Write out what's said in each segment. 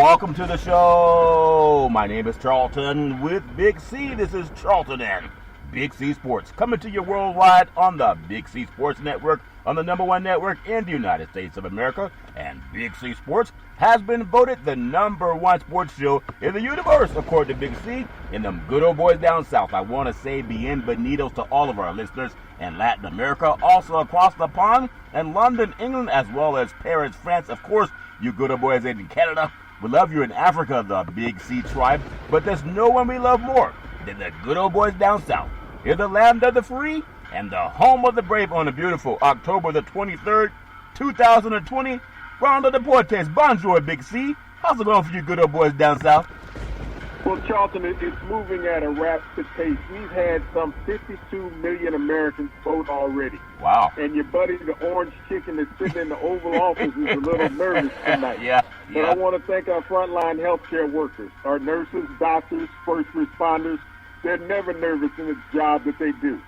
welcome to the show. My name is Charlton with Big C. This is Charlton and Big C Sports, coming to you worldwide on the Big C Sports Network, on the #1 network in the United States of America. And Big C Sports has been voted the #1 sports show in the universe, according to Big C, in them good old boys down south. I want to say bienvenidos to all of our listeners in Latin America, also across the pond, and London, England, as well as Paris, France. Of course, you good old boys in Canada. We love you in Africa, the Big C tribe, but there's no one we love more than the good old boys down south. In the land of the free and the home of the brave on a beautiful October the 23rd, 2020. Rondo Deportes, bonjour, Big C. How's it going for you good old boys down south? Well, Charlton, it's moving at a rapid pace. We've had some 52 million Americans vote already. Wow. And your buddy, the orange chicken that's sitting in the Oval Office, is a little nervous tonight. Yeah. But I want to thank our frontline healthcare workers, our nurses, doctors, first responders. They're never nervous in the job that they do.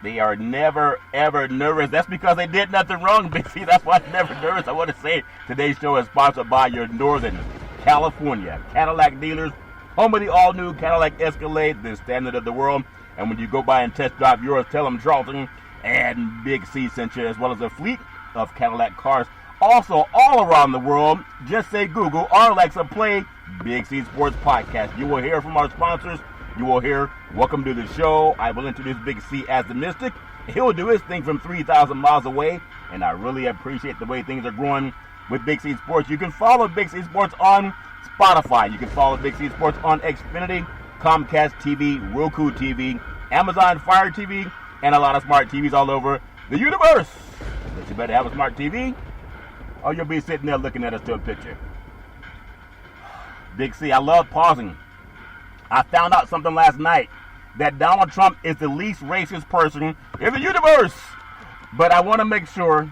They are never, ever nervous. That's because they did nothing wrong, Big C. That's why they're never nervous. I want to say today's show is sponsored by your Northern California Cadillac dealers, home of the all-new Cadillac Escalade, the standard of the world. And when you go by and test drive yours, tell them Charlton and Big C sent you, as well as a fleet of Cadillac cars. Also, all around the world, just say Google or Alexa, play Big C Sports Podcast. You will hear from our sponsors. You will hear, welcome to the show. I will introduce Big C as the Mystic. He'll do his thing from 3,000 miles away, and I really appreciate the way things are growing with Big C Sports. You can follow Big C Sports on Spotify. You can follow Big C Sports on Xfinity, Comcast TV, Roku TV, Amazon Fire TV, and a lot of smart TVs all over the universe. But you better have a smart TV, or you'll be sitting there looking at a still picture. Big C, I love pausing. I found out something last night, that Donald Trump is the least racist person in the universe. But I want to make sure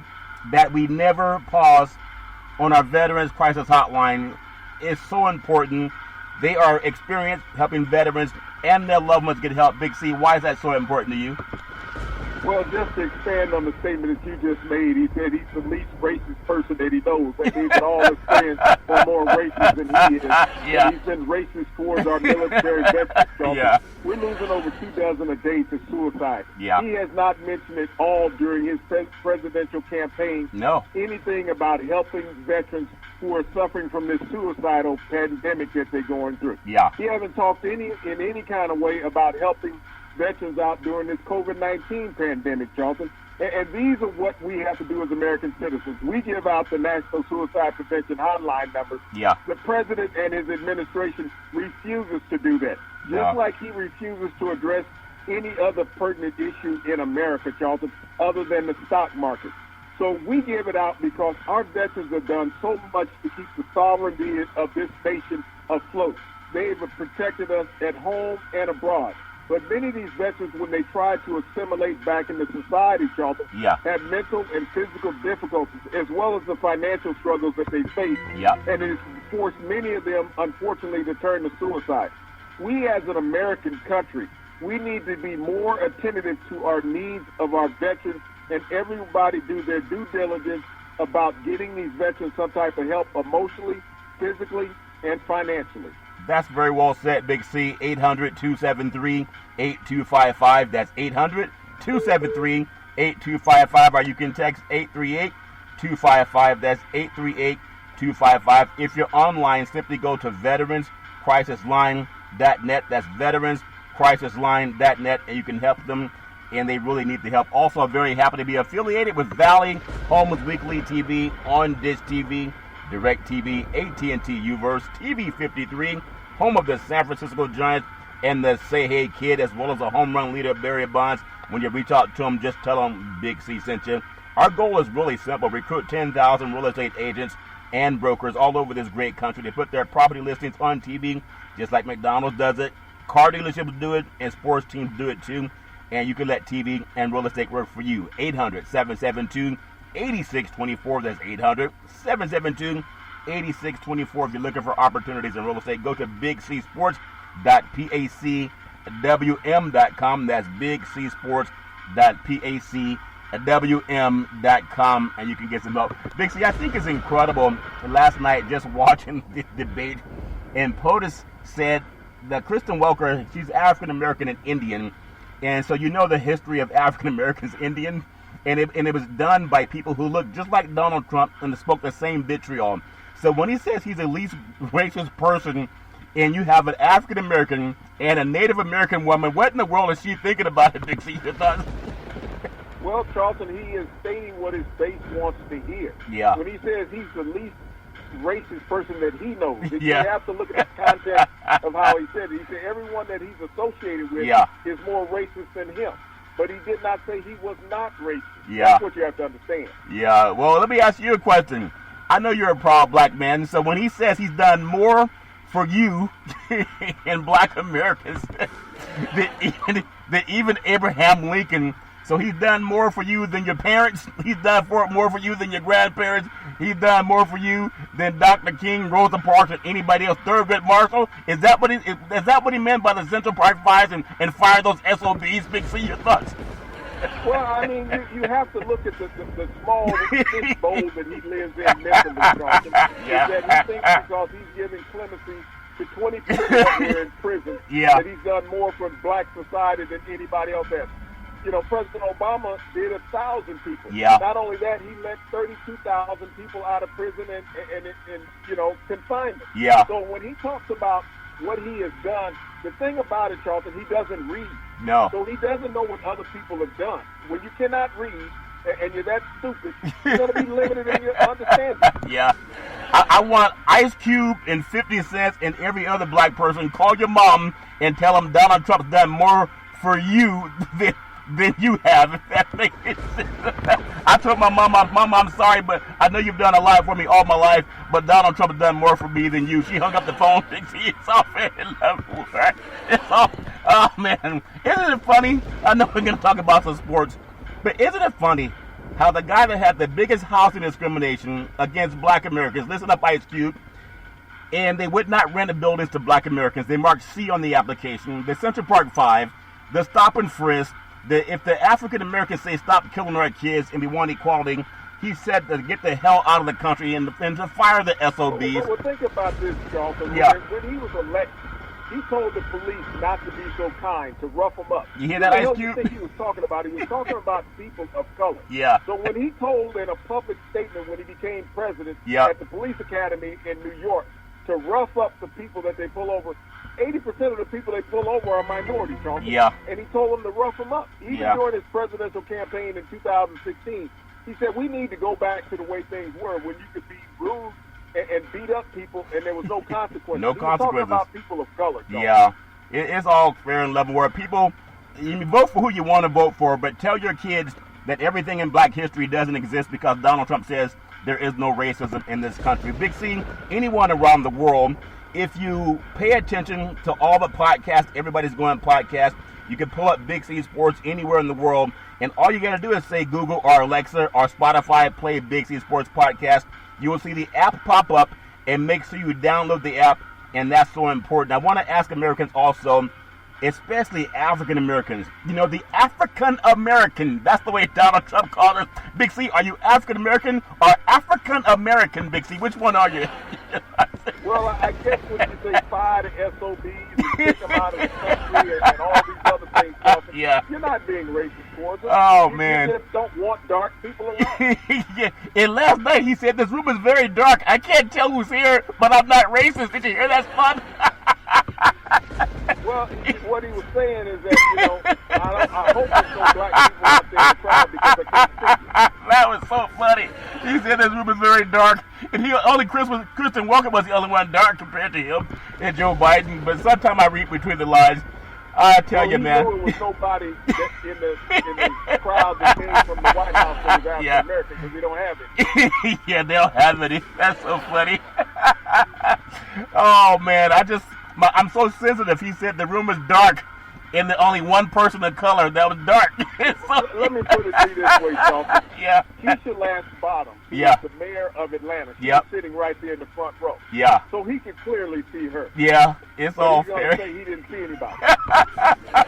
that we never pause on our Veterans Crisis Hotline. It's so important. They are experienced helping veterans and their loved ones get help. Big C, why is that so important to you? Well, just to expand on the statement that you just made, he said he's the least racist person that he knows. That means that all his friends are more racist than he is. Yeah. And he's been racist towards our military veterans. Yeah. We're losing over 2 dozen a day to suicide. Yeah. He has not mentioned it all during his presidential campaign. No. Anything about helping veterans who are suffering from this suicidal pandemic that they're going through. Yeah. He hasn't talked in any kind of way about helping veterans out during this COVID-19 pandemic, Charlton. And these are what we have to do as American citizens. We give out the National Suicide Prevention Hotline numbers. Yeah. The president and his administration refuses to do that. Just like he refuses to address any other pertinent issue in America, Charlton, other than the stock market. So we give it out because our veterans have done so much to keep the sovereignty of this nation afloat. They have protected us at home and abroad. But many of these veterans, when they try to assimilate back into society, Charlton, have mental and physical difficulties, as well as the financial struggles that they face. And it has forced many of them, unfortunately, to turn to suicide. We, as an American country, we need to be more attentive to our needs of our veterans, and everybody do their due diligence about getting these veterans some type of help emotionally, physically, and financially. That's very well said, Big C. 800-273-8255. That's 800-273-8255. Or you can text 838-255. That's 838-255. If you're online, simply go to veteranscrisisline.net. That's veteranscrisisline.net, and you can help them, and they really need the help. Also, very happy to be affiliated with Valley Homes Weekly TV, On Dish TV, DirecTV, AT&T Uverse, TV 53, home of the San Francisco Giants and the Say Hey Kid, as well as a home run leader, Barry Bonds. When you reach out to them, just tell them Big C sent you. Our goal is really simple. Recruit 10,000 real estate agents and brokers all over this great country. They put their property listings on TV, just like McDonald's does it. Car dealerships do it, and sports teams do it too. And you can let TV and real estate work for you. 800-772-8624. That's 800-772-8624. If you're looking for opportunities in real estate, go to bigcsports.pacwm.com. That's bigcsports.pacwm.com. WM.com, and you can get some help. Big C, I think it's incredible. Last night, just watching the debate, and POTUS said that Kristen Welker, she's African American and Indian, and so you know the history of African Americans Indian, and it was done by people who look just like Donald Trump and spoke the same vitriol. So when he says he's the least racist person, and you have an African American and a Native American woman, what in the world is she thinking about it, Big C? Well, Charlton, he is stating what his base wants to hear. Yeah. When he says he's the least racist person that he knows, Yeah. you have to look at the context of how he said it. He said everyone that he's associated with Yeah. is more racist than him. But he did not say he was not racist. Yeah. That's what you have to understand. Yeah, well, let me ask you a question. I know you're a proud black man, so when he says he's done more for you and black Americans than even Abraham Lincoln, so he's done more for you than your parents, he's done more for you than your grandparents, he's done more for you than Dr. King, Rosa Parks, and anybody else, Thurgood Marshall? Is that what he meant by the Central Park fires and fire those SOBs? Big C, your thoughts? Well, I mean, you have to look at the small fish bowl that he lives in mentally, Charlton. Yeah. Is that he thinks because he's giving clemency to 20 people that were in prison, Yeah. that he's done more for black society than anybody else has. You know, President Obama did 1,000 people. Yeah. Not only that, he let 32,000 people out of prison and you know, confinement. Yeah. So when he talks about what he has done, the thing about it, Charlton, he doesn't read. No. So he doesn't know what other people have done. When you cannot read and you're that stupid, you're going to be limited in your understanding. Yeah. I want Ice Cube and 50 Cent and every other black person, call your mom and tell them Donald Trump's done more for you than you have. If that makes sense. I told my mom, I'm sorry, but I know you've done a lot for me all my life, but Donald Trump has done more for me than you. She hung up the phone. It's all very level, right? It's all, oh man. Isn't it funny? I know we're going to talk about some sports, but isn't it funny how the guy that had the biggest housing discrimination against black Americans, listen up, Ice Cube, and they would not rent the buildings to black Americans. They marked C on the application. The Central Park 5, the stop and frisk, if the African Americans say stop killing our kids and we want equality, he said to get the hell out of the country and to fire the SOBs. Well, think about this, Charlton. Yeah. When he was elected, he told the police not to be so kind, to rough them up. You hear that, Ice What Cube? you think he was talking about? He was talking about people of color. Yeah. So when he told in a public statement when he became president Yeah. at the police academy in New York to rough up the people that they pull over, 80% of the people they pull over are minorities, Charlton. Yeah. And he told them to rough them up. Even Yeah. during his presidential campaign in 2016, he said, we need to go back to the way things were when you could be rude and beat up people and there was no consequences. No He was talking consequences. about people of color, Charlton. Yeah. It's all fair and level where people, you can vote for who you want to vote for, but tell your kids that everything in black history doesn't exist because Donald Trump says there is no racism in this country. Big C, anyone around the world, if you pay attention to all the podcasts, everybody's going podcast, you can pull up Big C Sports anywhere in the world, and all you got to do is say Google or Alexa or Spotify, play Big C Sports Podcast. You will see the app pop up, and make sure you download the app, and that's so important. I want to ask Americans also, especially African Americans. You know, the African American, that's the way Donald Trump called us. Big C, are you African American or African American, Big C? Which one are you? Well, I guess when you say fire the SOBs and kick them out of the country and all these other things, Charlton, Yeah. you're not being racist towards them. Oh, You man. just don't want dark people around. Yeah. And last night he said this room is very dark. I can't tell who's here, but I'm not racist. Did you hear that, Spud? Well, what he was saying is that, you know, I hope there's no black people out there in the crowd because I can't see you. That was so funny. He said this room is very dark, and Kristen Welker was the only one dark compared to him and Joe Biden. But sometimes I read between the lines. I tell you, man. Knew it was nobody that in the crowd that came from the White House that was African Yeah. American because we don't have it. Yeah, they'll have it. That's so funny. Oh man, I'm so sensitive. He said the room is dark, and the only one person of color that was dark. Let me put it to you this way, Charlton. Yeah. Keisha Lance Bottoms, who Yeah. is the mayor of Atlanta, she's Yep. sitting right there in the front row. Yeah. So he could clearly see her. Yeah. It's But all he's going to fair. say he didn't see anybody.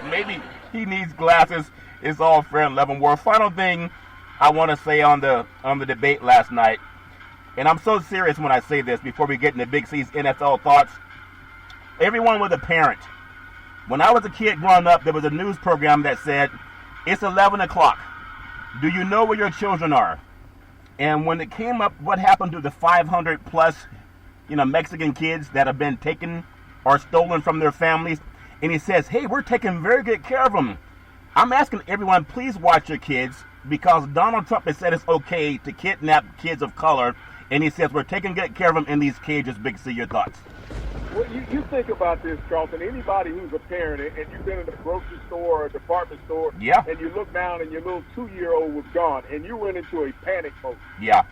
Maybe he needs glasses. It's all fair and level. War. Final thing, I want to say on the debate last night, and I'm so serious when I say this before we get into Big C's NFL thoughts. Everyone with a parent. When I was a kid growing up, there was a news program that said, it's 11 o'clock. Do you know where your children are? And when it came up, what happened to the 500 plus, Mexican kids that have been taken or stolen from their families? And he says, hey, we're taking very good care of them. I'm asking everyone, please watch your kids, because Donald Trump has said it's okay to kidnap kids of color. And he says we're taking good care of them in these cages. Big C, your thoughts? Well, you think about this, Charlton. Anybody who's a parent and you've been in a grocery store or a department store, yeah, and you look down and your little 2-year-old was gone, and you went into a panic mode. Yeah.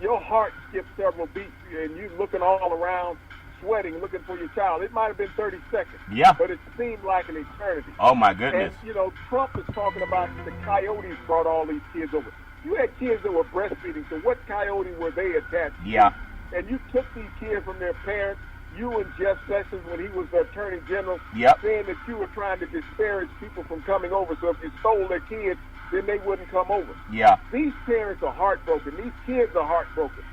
Your heart skipped several beats, and you looking all around, sweating, looking for your child. It might have been 30 seconds. Yeah. But it seemed like an eternity. Oh my goodness. And Trump is talking about the coyotes brought all these kids over. You had kids that were breastfeeding, so what coyote were they attached to? Yeah. And you took these kids from their parents. You and Jeff Sessions, when he was the attorney general, yep, saying that you were trying to disparage people from coming over. So if you stole their kids, then they wouldn't come over. Yeah. These parents are heartbroken. These kids are heartbroken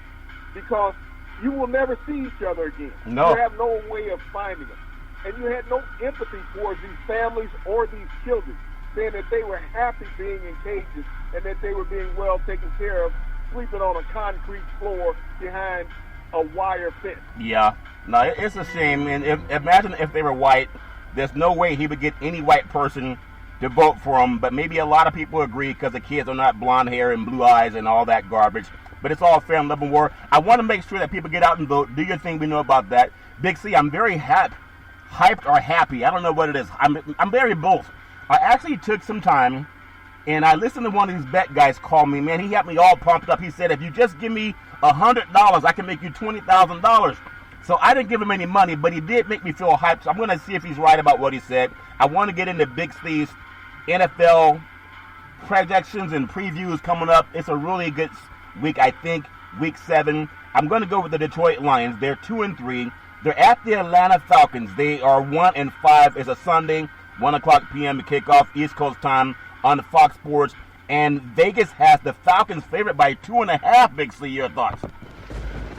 because you will never see each other again. No. You have no way of finding them. And you had no empathy towards these families or these children, saying that they were happy being in cages and that they were being well taken care of, sleeping on a concrete floor behind a wire fence. Yeah. No, it's a shame. And imagine if they were white. There's no way he would get any white person to vote for him. But maybe a lot of people agree because the kids are not blonde hair and blue eyes and all that garbage. But it's all fair and love and war. I want to make sure that people get out and vote. Do your thing. We know about that. Big C, I'm very hyped or happy. I don't know what it is. I'm very both. I actually took some time and I listened to one of these bet guys call me. Man, he had me all pumped up. He said, if you just give me $100, I can make you $20,000. So I didn't give him any money, but he did make me feel hyped. So I'm going to see if he's right about what he said. I want to get into Big Steve's NFL projections and previews coming up. It's a really good week, I think, week 7. I'm going to go with the Detroit Lions. They're 2-3. They're at the Atlanta Falcons. They are 1-5. It's a Sunday, 1 o'clock p.m. kickoff, East Coast time on Fox Sports. And Vegas has the Falcons favored by 2.5. Big C, your thoughts?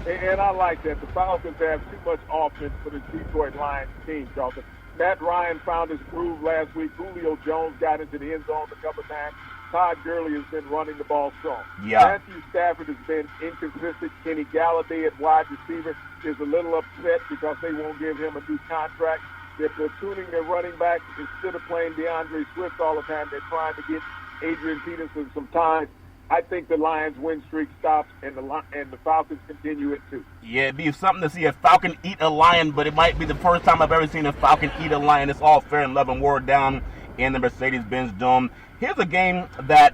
And I like that. The Falcons have too much offense for the Detroit Lions team, Charlton. Matt Ryan found his groove last week. Julio Jones got into the end zone a couple times. Todd Gurley has been running the ball strong. Yeah. Matthew Stafford has been inconsistent. Kenny Galladay at wide receiver is a little upset because they won't give him a new contract. They're platooning their running back. Instead of playing DeAndre Swift all the time, they're trying to get Adrian Peterson some time. I think the Lions' win streak stops and the Falcons continue it too. Yeah, it'd be something to see a Falcon eat a lion, but it might be the first time I've ever seen a Falcon eat a lion. It's all fair and love and war down in the Mercedes-Benz Dome. Here's a game that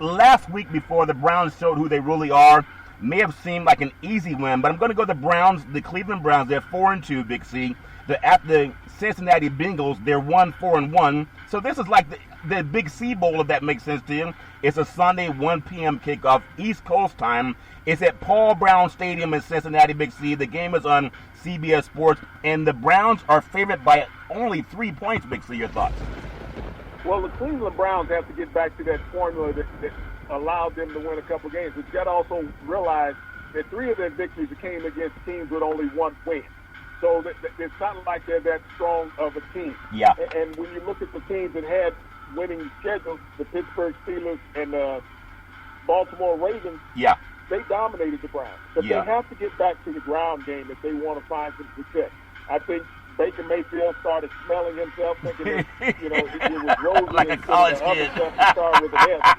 last week before the Browns showed who they really are, may have seemed like an easy win, but I'm going to go to the Browns, the Cleveland Browns. They're 4-2, Big C. They're at the Cincinnati Bengals. They're 1-4-1. So this is like the Big C Bowl, if that makes sense to you. It's a Sunday, 1 p.m. kickoff, East Coast time. It's at Paul Brown Stadium in Cincinnati, Big C. The game is on CBS Sports, and the Browns are favored by only 3 points, Big C. Your thoughts? Well, the Cleveland Browns have to get back to that formula that allowed them to win a couple games. But you got to also realize that 3 of their victories came against teams with only 1 win. So it's not like they're that strong of a team. Yeah. And when you look at the teams that had winning schedules, the Pittsburgh Steelers and the Baltimore Ravens, yeah, they dominated the Browns. But yeah, they have to get back to the ground game if they want to find some success. I think Baker Mayfield started smelling himself, thinking that, it was Rosen like a college kid. Start with an F.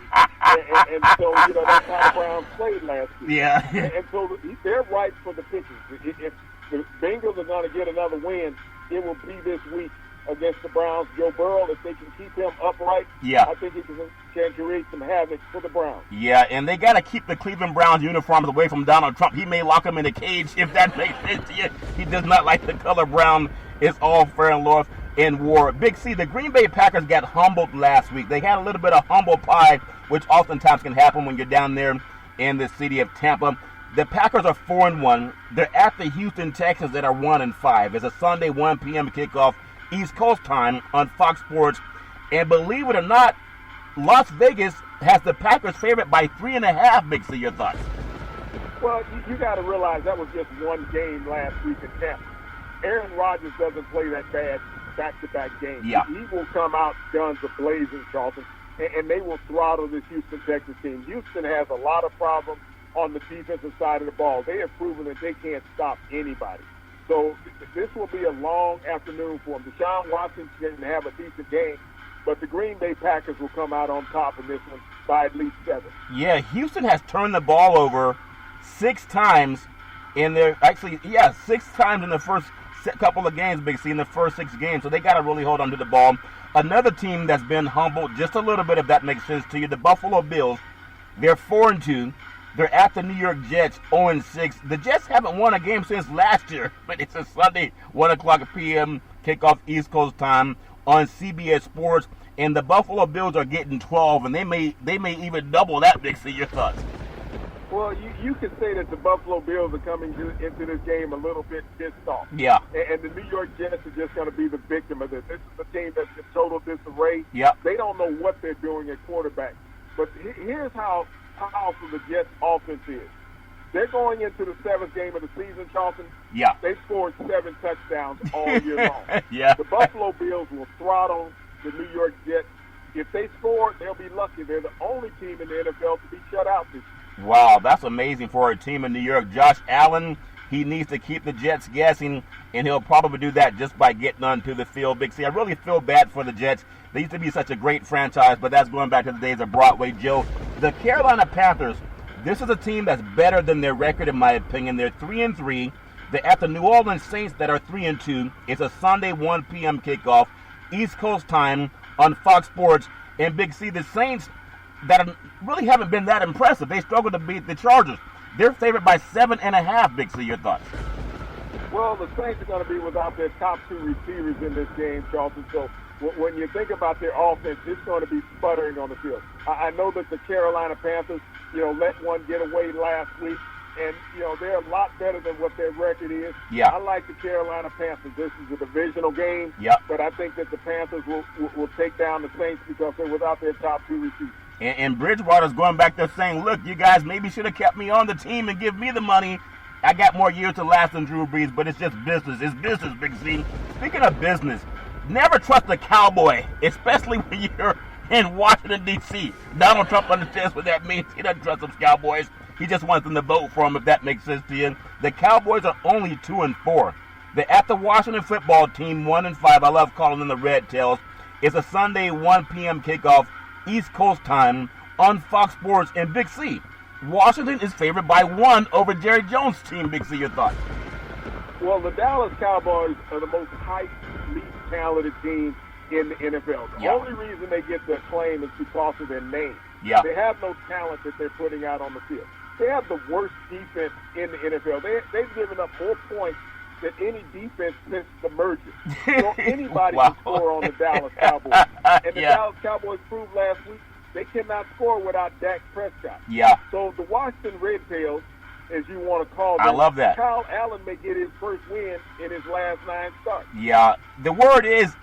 And so, that's how the Browns played last week. Yeah. And so they're ripe for the pitchers. If the Bengals are going to get another win, it will be this week against the Browns. Joe Burrow, if they can keep him upright, yeah, I think he can create some havoc for the Browns. Yeah, and they got to keep the Cleveland Browns uniforms away from Donald Trump. He may lock him in a cage, if that makes sense to you. He does not like the color brown. It's all fair and love in war. Big C, the Green Bay Packers got humbled last week. They had a little bit of humble pie, which oftentimes can happen when you're down there in the city of Tampa. The Packers are 4-1. They're at the Houston Texans that are 1-5. It's a Sunday 1 p.m. kickoff, East Coast time on Fox Sports. And believe it or not, Las Vegas has the Packers favorite by 3.5. Big C, your thoughts? Well, you got to realize that was just one game last week in Tampa. Aaron Rodgers doesn't play that bad back-to-back games. Yeah. He will come out guns a-blazing, Charlton, and they will throttle this Houston Texans team. Houston has a lot of problems on the defensive side of the ball. They have proven that they can't stop anybody. So this will be a long afternoon for them. Deshaun Watson can have a decent game, but the Green Bay Packers will come out on top in this one by at least 7. Yeah, Houston has turned the ball over 6 times in their, 6 times in the first couple of games, Big C, in the first 6 games. So they got to really hold on to the ball. Another team that's been humbled just a little bit, if that makes sense to you, the Buffalo Bills. They're 4-2. They're at the New York Jets, 0-6. The Jets haven't won a game since last year, but it's a Sunday, 1 o'clock p.m. kickoff East Coast time on CBS Sports. And the Buffalo Bills are getting 12, and they may even double that, Big C. Your thoughts? Well, you can say that the Buffalo Bills are coming into this game a little bit pissed off. Yeah. And the New York Jets are just going to be the victim of this. This is a team that's in total disarray. Yep. They don't know what they're doing at quarterback. But here's how powerful the Jets' offense is. They're going into the 7th game of the season, Charlton. Yeah. They scored 7 touchdowns all year long. Yeah. The Buffalo Bills will throttle the New York Jets. If they score, they'll be lucky. They're the only team in the NFL to be shut out this year. Wow, that's amazing for a team in New York. Josh Allen, he needs to keep the Jets guessing, and he'll probably do that just by getting onto the field. Big C, I really feel bad for the Jets. They used to be such a great franchise, but that's going back to the days of Broadway Joe. The Carolina Panthers, this is a team that's better than their record, in my opinion. They're 3-3. They're at the New Orleans Saints that are 3-2. It's a Sunday 1 p.m. kickoff, East Coast time on Fox Sports. And Big C, the Saints that really haven't been that impressive. They struggled to beat the Chargers. They're favored by 7.5. Big C, your thoughts? Well, the Saints are going to be without their top 2 receivers in this game, Charlton. So when you think about their offense, it's going to be sputtering on the field. I know that the Carolina Panthers, let one get away last week, and, they're a lot better than what their record is. Yeah. I like the Carolina Panthers. This is a divisional game, Yep. but I think that the Panthers will take down the Saints because they're without their top 2 receivers. And Bridgewater's going back there saying, look, you guys maybe should have kept me on the team and give me the money. I got more years to last than Drew Brees, but it's just business. It's business, Big C. Speaking of business, never trust a cowboy, especially when you're in Washington, D.C. Donald Trump understands what that means. He doesn't trust those Cowboys. He just wants them to vote for him, if that makes sense to you. The Cowboys are only 2-4. They're at the Washington football team, 1-5. I love calling them the Red Tails. It's a Sunday 1 p.m. kickoff, East Coast time on Fox Sports. And Big C, Washington is favored by 1 over Jerry Jones' team. Big C, your thoughts? Well, the Dallas Cowboys are the most hyped, least talented team in the NFL. The only reason they get the acclaim is because of their name. Yeah. They have no talent that they're putting out on the field. They have the worst defense in the NFL. They've given up more points than any defense since the merger. So anybody can score on the Dallas Cowboys. And the Dallas Cowboys proved last week they cannot score without Dak Prescott. Yeah. So the Washington Red Tails, as you want to call them, I love that. Kyle Allen may get his first win in his last 9 starts. Yeah. The word is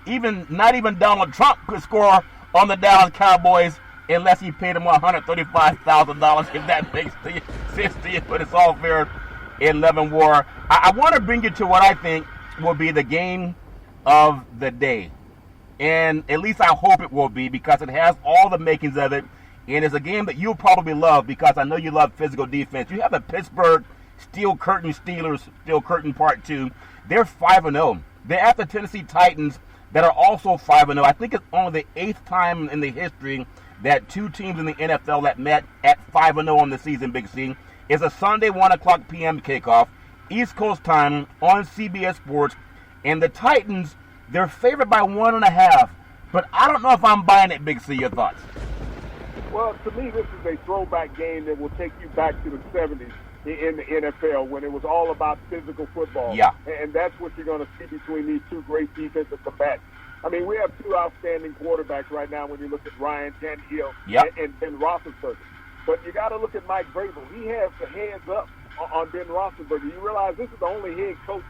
not even Donald Trump could score on the Dallas Cowboys unless he paid him $135,000, if that makes sense to you. But it's all fair in love and war. I want to bring you to what I think will be the game of the day. And at least I hope it will be, because it has all the makings of it. And it's a game that you'll probably love, because I know you love physical defense. You have the Pittsburgh Steel Curtain Steelers, Steel Curtain Part 2. They're 5-0. They're at the Tennessee Titans that are also 5-0. I think it's only the 8th time in the history that 2 teams in the NFL that met at 5-0 on the season, Big C. It's a Sunday 1 o'clock p.m. kickoff, East Coast time on CBS Sports. And the Titans, they're favored by 1.5. But I don't know if I'm buying it, Big C. Your thoughts? Well, to me, this is a throwback game that will take you back to the 70s in the NFL, when it was all about physical football. Yeah. And that's what you're going to see between these 2 great defensive combatants. I mean, we have 2 outstanding quarterbacks right now when you look at Ryan Tannehill and Ben Roethlisberger. But you got to look at Mike Vrabel. He has the hands up on Ben Roethlisberger. You realize this is the only head coach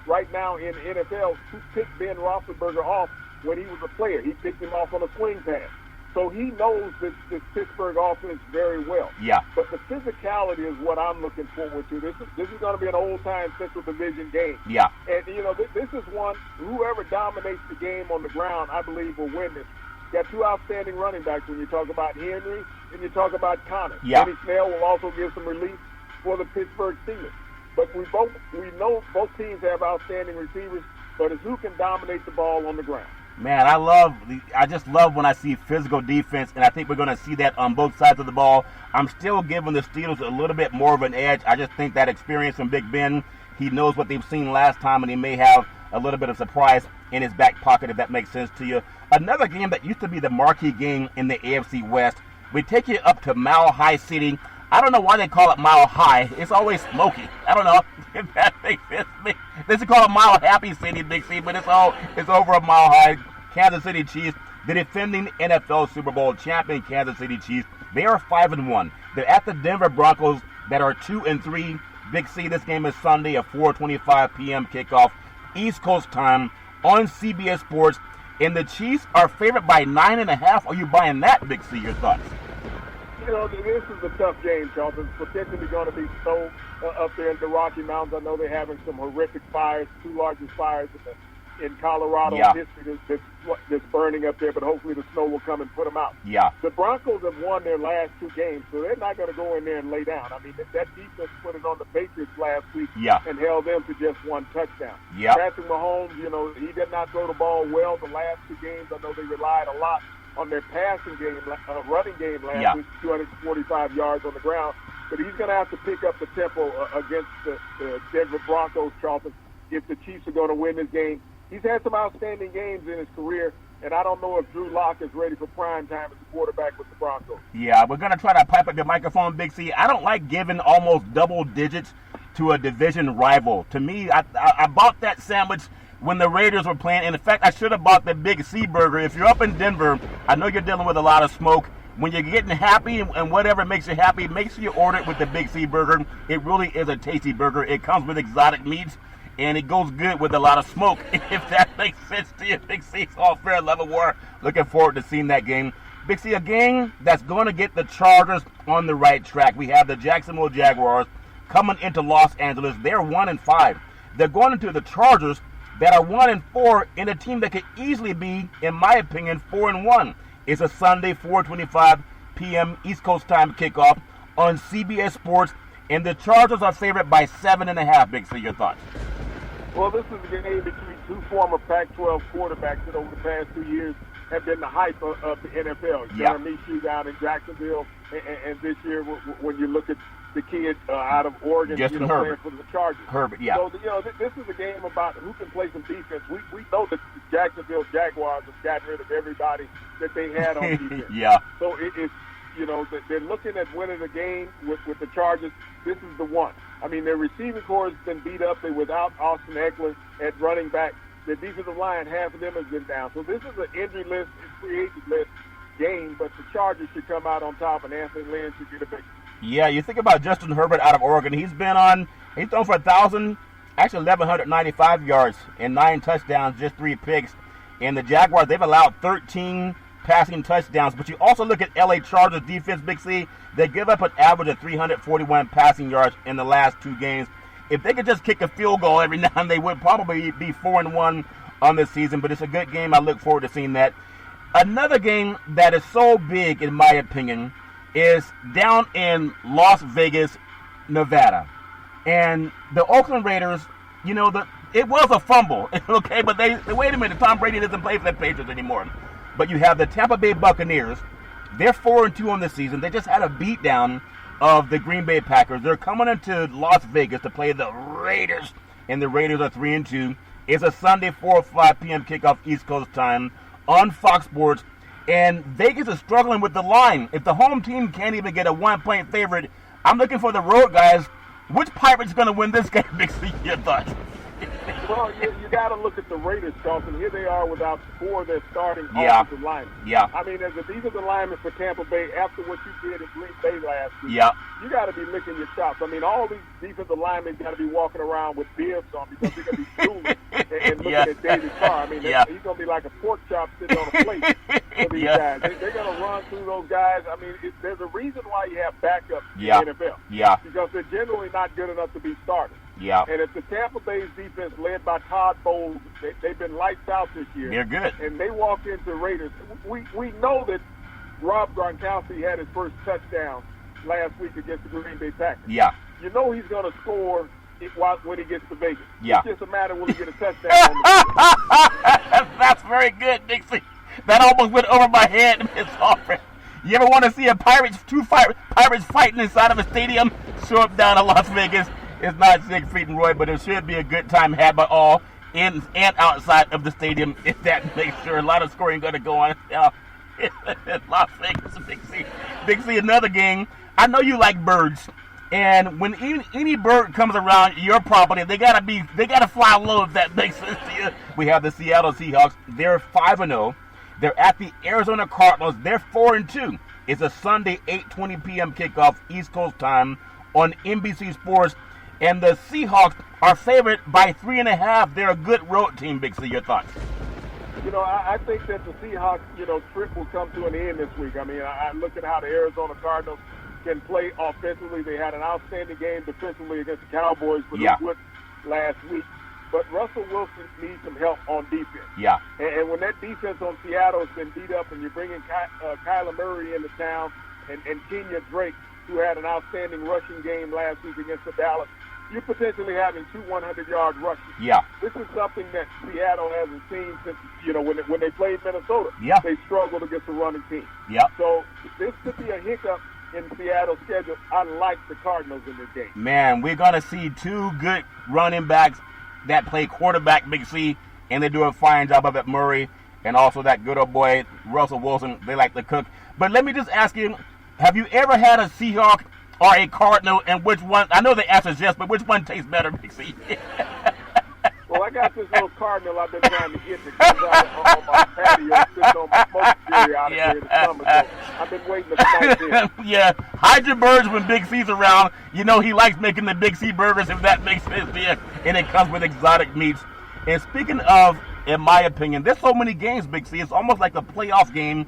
right now in the NFL who picked Ben Roethlisberger off when he was a player. He picked him off on a swing pass. So he knows this Pittsburgh offense very well. Yeah. But the physicality is what I'm looking forward to. This is going to be an old-time Central Division game. Yeah. And, this is one, whoever dominates the game on the ground, I believe, will win this. You got two outstanding running backs when you talk about Henry and you talk about Connor. Yeah. Benny Snell will also give some relief for the Pittsburgh Steelers. But we know both teams have outstanding receivers, but it's who can dominate the ball on the ground. Man, I just love when I see physical defense, and I think we're going to see that on both sides of the ball. I'm still giving the Steelers a little bit more of an edge. I just think that experience from Big Ben, he knows what they've seen last time, and he may have a little bit of surprise in his back pocket, if that makes sense to you. Another game that used to be the marquee game in the AFC West, we take you up to Mile High City. I don't know why they call it Mile High. It's always smoky. I don't know if that makes sense to me. They should call it Mile Happy City, Big C, but it's over a Mile High. Kansas City Chiefs, the defending NFL Super Bowl champion Kansas City Chiefs. They are 5-1. They're at the Denver Broncos that are 2-3. Big C, this game is Sunday at 4:25 p.m. kickoff, East Coast time on CBS Sports. And the Chiefs are favored by 9.5. Are you buying that, Big C? Your thoughts? This is a tough game, Charles. It's potentially going to be snow up there in the Rocky Mountains. I know they're having some horrific fires, two largest fires in Colorado history that's burning up there, but hopefully the snow will come and put them out. Yeah. The Broncos have won their last two games, so they're not going to go in there and lay down. I mean, that defense put it on the Patriots last week and held them to just one touchdown. Yeah. Patrick Mahomes, he did not throw the ball well the last two games. I know they relied a lot on their passing game, running game last week, 245 yards on the ground. But he's going to have to pick up the tempo against the Denver Broncos, Charlton, if the Chiefs are going to win this game. He's had some outstanding games in his career, and I don't know if Drew Lock is ready for prime time as a quarterback with the Broncos. Yeah, we're going to try to pipe up the microphone, Big C. I don't like giving almost double digits to a division rival. To me, I bought that sandwich when the Raiders were playing. And in fact, I should have bought the Big C burger. If you're up in Denver, I know you're dealing with a lot of smoke. When you're getting happy and whatever makes you happy, make sure you order it with the Big C burger. It really is a tasty burger. It comes with exotic meats, and it goes good with a lot of smoke, if that makes sense to you. Big C, it's all fair level war. Looking forward to seeing that game. Big C, a game that's going to get the Chargers on the right track. We have the Jacksonville Jaguars coming into Los Angeles. They're 1-5. They're going into the Chargers that are 1-4 in a team that could easily be, in my opinion, 4-1. It's a Sunday, 4:25 p.m. East Coast time kickoff on CBS Sports, and the Chargers are favored by 7.5. Big C, your thoughts? Well, this is a game between two former Pac-12 quarterbacks that over the past 2 years have been the hype of the NFL. Jeremy Minshew down in Jacksonville, and this year when you look at the kid out of Oregon, Justin playing for the Chargers. Herbert, yeah. So, this is a game about who can play some defense. We know that the Jacksonville Jaguars have gotten rid of everybody that they had on defense. Yeah. So it's, they're looking at winning the game with the Chargers. This is the one. I mean, their receiving corps has been beat up. They're without Austin Eckler at running back. The defensive line, half of them has been down. So this is an injury list, free agent list game, but the Chargers should come out on top, and Anthony Lynn should get a big. Yeah, you think about Justin Herbert out of Oregon. He's thrown for 1,195 yards and 9 touchdowns, just 3 picks. And the Jaguars, they've allowed 13 passing touchdowns. But you also look at LA Chargers defense, Big C. They give up an average of 341 passing yards in the last 2 games. If they could just kick a field goal every now and then, they would probably be 4-1 on this season. But it's a good game. I look forward to seeing that. Another game that is so big, in my opinion, is down in Las Vegas, Nevada. And the Oakland Raiders, it was a fumble, okay? But wait a minute, Tom Brady doesn't play for the Patriots anymore. But you have the Tampa Bay Buccaneers. They're 4-2 on the season. They just had a beatdown of the Green Bay Packers. They're coming into Las Vegas to play the Raiders, and the Raiders are 3-2. It's a Sunday, 4:05 p.m. kickoff East Coast time on Fox Sports. And Vegas is struggling with the line. If the home team can't even get a 1-point favorite, I'm looking for the road guys. Which Pirate's going to win this game, Big C? Your thoughts? Well, you got to look at the Raiders, Charlton. Here they are without four of their starting offensive linemen. Yeah. I mean, as a defensive lineman for Tampa Bay, after what you did in Green Bay last week, you got to be licking your chops. I mean, all these defensive linemen got to be walking around with bibs on because they're going to be drooling and looking at David Carr. I mean, he's going to be like a pork chop sitting on a plate for these guys. They're going to run through those guys. I mean, there's a reason why you have backups in the NFL. Yeah. Because they're generally not good enough to be started. Yeah. And if the Tampa Bay's defense, led by Todd Bowles, they've been lights out this year. They're good. And they walk into Raiders. We know that Rob Gronkowski had his first touchdown last week against the Green Bay Packers. Yeah. You know he's going to score when he gets to Vegas. Yeah. It's just a matter will he get a touchdown on the That's very good, Dixie. That almost went over my head, Miss Alfred. You ever want to see two pirates fighting inside of a stadium? Show up down in Las Vegas. It's not Siegfried and Roy, but it should be a good time had by all in and outside of the stadium. If that makes sure a lot of scoring going to go on in Las Vegas. Big C, another game. I know you like birds, and when any bird comes around your property, they gotta fly low. If that makes sense to you. We have the Seattle Seahawks. They're 5-0. They're at the Arizona Cardinals. They're 4-2. It's a Sunday 8:20 p.m. kickoff East Coast time on NBC Sports. And the Seahawks are favored by 3.5. They're a good road team, Big C. Your thoughts? You know, I think that the Seahawks, trip will come to an end this week. I mean, I look at how the Arizona Cardinals can play offensively. They had an outstanding game defensively against the Cowboys, but it was last week. But Russell Wilson needs some help on defense. Yeah. And when that defense on Seattle has been beat up and you're bringing Kyler Murray into town and Kenya Drake, who had an outstanding rushing game last week against the Dallas, you're potentially having 2 100-yard rushes. Yeah. This is something that Seattle hasn't seen since, when they played Minnesota. Yeah. They struggled against the running team. Yeah. So this could be a hiccup in Seattle's schedule. I like the Cardinals in this game. Man, we're going to see two good running backs that play quarterback, Big C, and they do a fine job of it, Murray, and also that good old boy, Russell Wilson. They like to cook. But let me just ask you, have you ever had a Seahawk or a Cardinal, and which one? I know the answer is yes, but which one tastes better, Big C? Well, I got this little Cardinal I've been trying to get that comes out on my patio, sitting on my smoke periodically in the summer. So I've been waiting to smoke it. Yeah, hide your birds when Big C's around. You know he likes making the Big C burgers, if that makes sense to you. And it comes with exotic meats. And speaking of, in my opinion, there's so many games, Big C. It's almost like a playoff game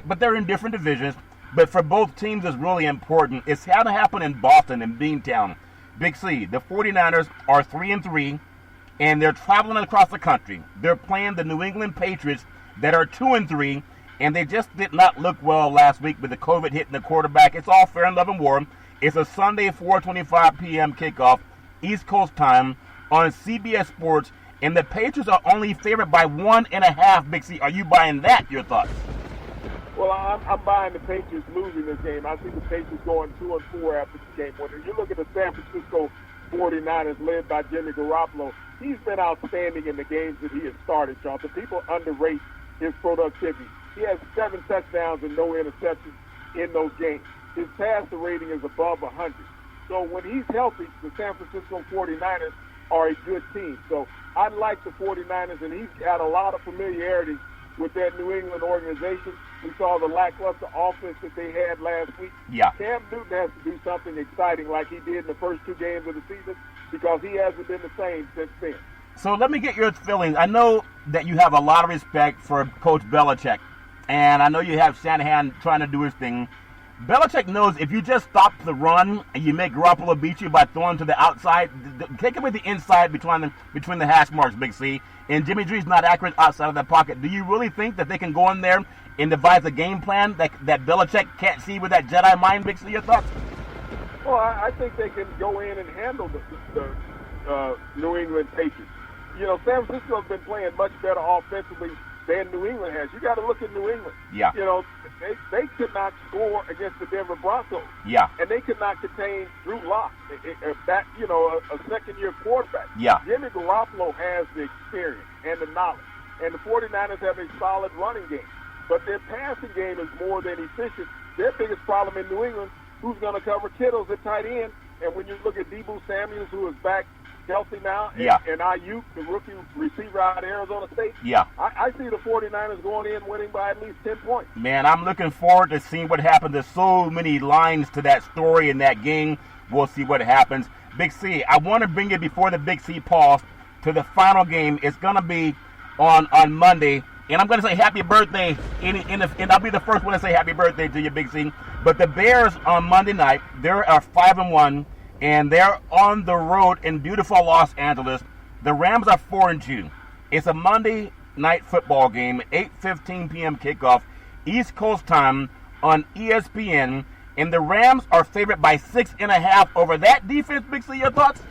but they're in different divisions. But for both teams, it's really important. It's how to happen in Boston, in Beantown. Big C, the 49ers are 3-3, and they're traveling across the country. They're playing the New England Patriots that are 2-3, and they just did not look well last week with the COVID hitting the quarterback. It's all fair and love and war. It's a Sunday 4:25 p.m. kickoff, East Coast time, on CBS Sports, and the Patriots are only favored by 1.5, Big C. Are you buying that? Your thoughts? Well, I'm buying the Patriots losing this game. I see the Patriots going 2-4 after this game. When you look at the San Francisco 49ers led by Jimmy Garoppolo, he's been outstanding in the games that he has started, Charlton. People underrate his productivity. He has 7 touchdowns and no interceptions in those games. His passer rating is above 100. So when he's healthy, the San Francisco 49ers are a good team. So I like the 49ers, and he's got a lot of familiarity with that New England organization. We saw the lackluster offense that they had last week. Yeah. Cam Newton has to do something exciting like he did in the first 2 games of the season because he hasn't been the same since then. So let me get your feelings. I know that you have a lot of respect for Coach Belichick, and I know you have Shanahan trying to do his thing. Belichick knows if you just stop the run and you make Garoppolo beat you by throwing to the outside, take away the inside between the hash marks, Big C, and Jimmy G's not accurate outside of that pocket. Do you really think that they can go in there and devise a game plan that Belichick can't see with that Jedi mind, Big C? Your thoughts? Well, I think they can go in and handle the New England Patriots. San Francisco's been playing much better offensively than New England has. You got to look at New England. Yeah. They could not score against the Denver Broncos. Yeah. And they could not contain Drew Lock, a second-year quarterback. Yeah. Jimmy Garoppolo has the experience and the knowledge. And the 49ers have a solid running game. But their passing game is more than efficient. Their biggest problem in New England, who's going to cover Kittles at tight end. And when you look at Deebo Samuels, who is back healthy now, and, Yeah. and Ayuk, the rookie receiver out of Arizona State, Yeah. I see the 49ers going in winning by at least 10 points. Man, I'm looking forward to seeing what happens. There's so many lines to that story in that game. We'll see what happens. Big C, I want to bring you before the Big C pause to the final game. It's going to be on Monday. And I'm going to say happy birthday, and I'll be the first one to say happy birthday to you, Big C. But the Bears on Monday night, they are 5-1, and they're on the road in beautiful Los Angeles. The Rams are 4-2. It's a Monday night football game, 8:15 p.m. kickoff, East Coast time on ESPN, and the Rams are favored by 6.5 over that defense. Big C, your thoughts?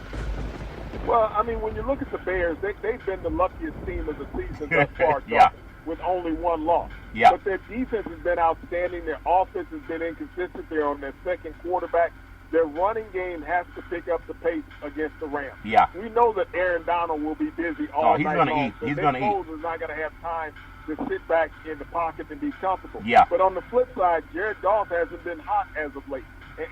Well, I mean, when you look at the Bears, they've been the luckiest team of the season thus far, Yeah. with only one loss. Yeah. But their defense has been outstanding. Their offense has been inconsistent. They're on their second quarterback. Their running game has to pick up the pace against the Rams. Yeah. We know that Aaron Donald will be busy all he's night gonna long. eat. So He's Nick gonna eat. Foles is not going to have time to sit back in the pocket and be comfortable. Yeah. But on the flip side, Jared Goff hasn't been hot as of late,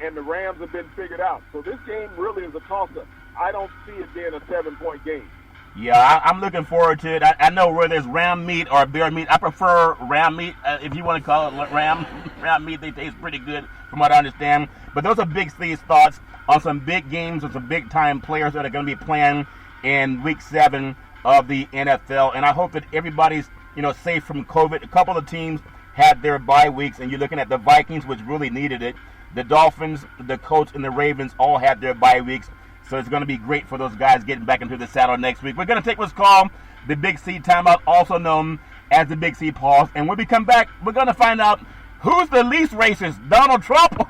and the Rams have been figured out. So this game really is a toss-up. I don't see it being a 7-point game. Yeah, I'm looking forward to it. I know where there's ram meat or bear meat. I prefer ram meat, if you want to call it ram meat. They taste pretty good from what I understand. But those are Big C's thoughts on some big games with some big-time players that are going to be playing in Week 7 of the NFL. And I hope that everybody's, safe from COVID. A couple of teams had their bye weeks, and you're looking at the Vikings, which really needed it. The Dolphins, the Colts, and the Ravens all had their bye weeks. So it's going to be great for those guys getting back into the saddle next week. We're going to take what's called the Big C timeout, also known as the Big C pause. And when we come back, we're going to find out who's the least racist, Donald Trump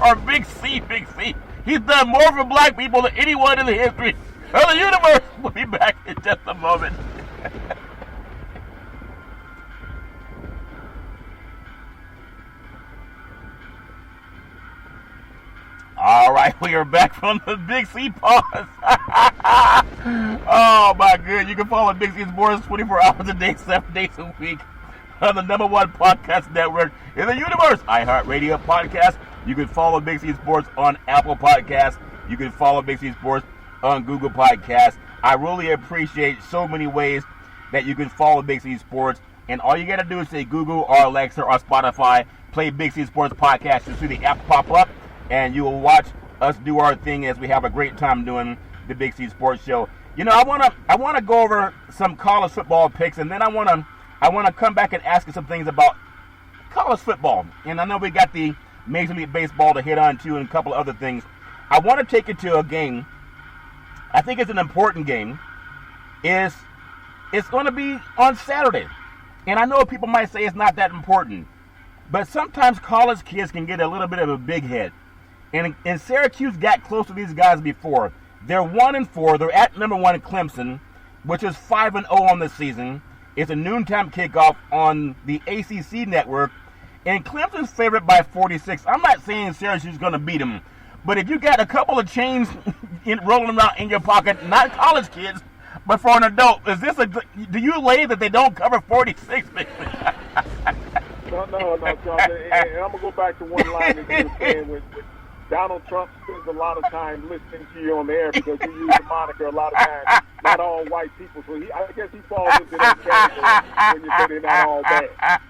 or Big C, Big C. He's done more for black people than anyone in the history of the universe. We'll be back in just a moment. All right, we are back from the Big C pause. Oh, my God. You can follow Big C Sports 24 hours a day, 7 days a week on the #1 podcast network in the universe, iHeartRadio Podcast. You can follow Big C Sports on Apple Podcasts. You can follow Big C Sports on Google Podcasts. I really appreciate so many ways that you can follow Big C Sports. And all you got to do is say Google or Alexa or Spotify, play Big C Sports Podcast. You'll see the app pop up. And you will watch us do our thing as we have a great time doing the Big C Sports Show. I wanna go over some college football picks, and then I wanna come back and ask you some things about college football. And I know we got the Major League Baseball to hit on too, and a couple of other things. I want to take you to a game. I think it's an important game. It's going to be on Saturday, and I know people might say it's not that important, but sometimes college kids can get a little bit of a big head. And Syracuse got close to these guys before. They're 1-4. They're at #1 Clemson, which is 5-0 on the season. It's a noontime kickoff on the ACC network. And Clemson's favored by 46. I'm not saying Syracuse is going to beat them. But if you got a couple of chains rolling around in your pocket, not college kids, but for an adult, do you lay that they don't cover 46? No, Jonathan. And I'm going to go back to one line that you were saying with Donald Trump spends a lot of time listening to you on the air because you use the moniker a lot of times, not all white people. So I guess he falls into that category when you say they're not all bad.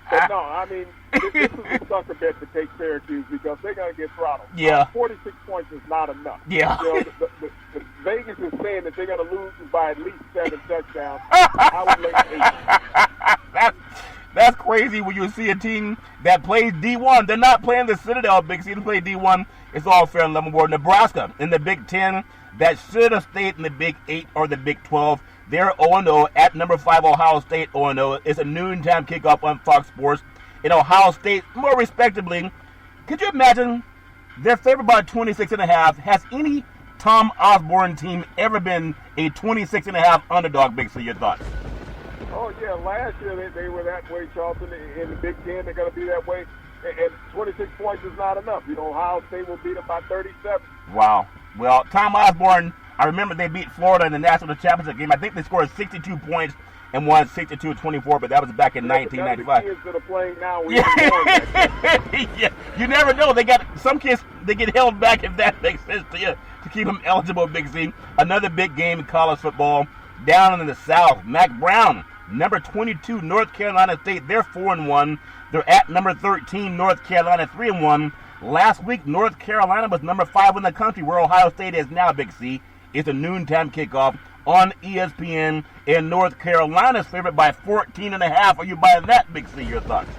But no, I mean, this is a sucker bet to take Syracuse because they're going to get throttled. Yeah. 46 points is not enough. Yeah. The Vegas is saying that they're going to lose by at least 7 touchdowns. I would lay 8. That's crazy when you see a team that plays D1. They're not playing the Citadel Big C. They play D1. It's all fair and level board. Nebraska in the Big 10 that should have stayed in the Big 8 or the Big 12. They're 0-0 at #5 Ohio State 0-0. It's a noontime kickoff on Fox Sports. In Ohio State, more respectably, could you imagine they're favored by 26.5? Has any Tom Osborne team ever been a 26.5 underdog? Big C, your thoughts? Oh, yeah, last year they were that way, Charlton. In the Big Ten, they're going to be that way. And 26 points is not enough. Ohio State will beat them by 37. Wow. Well, Tom Osborne, I remember they beat Florida in the national championship game. I think they scored 62 points and won 62-24, but that was back in 1995. The kids that are playing now. Yeah. You never know. They got some kids they get held back, if that makes sense to you, to keep them eligible, Big C. Another big game in college football down in the South. Mac Brown, number 22, North Carolina State. They're 4-1. They're at number 13, North Carolina, 3-1. Last week, North Carolina was number 5 in the country, where Ohio State is now, Big C. It's a noontime kickoff on ESPN, and North Carolina's favored by 14.5. Are you buying that, Big C? Your thoughts?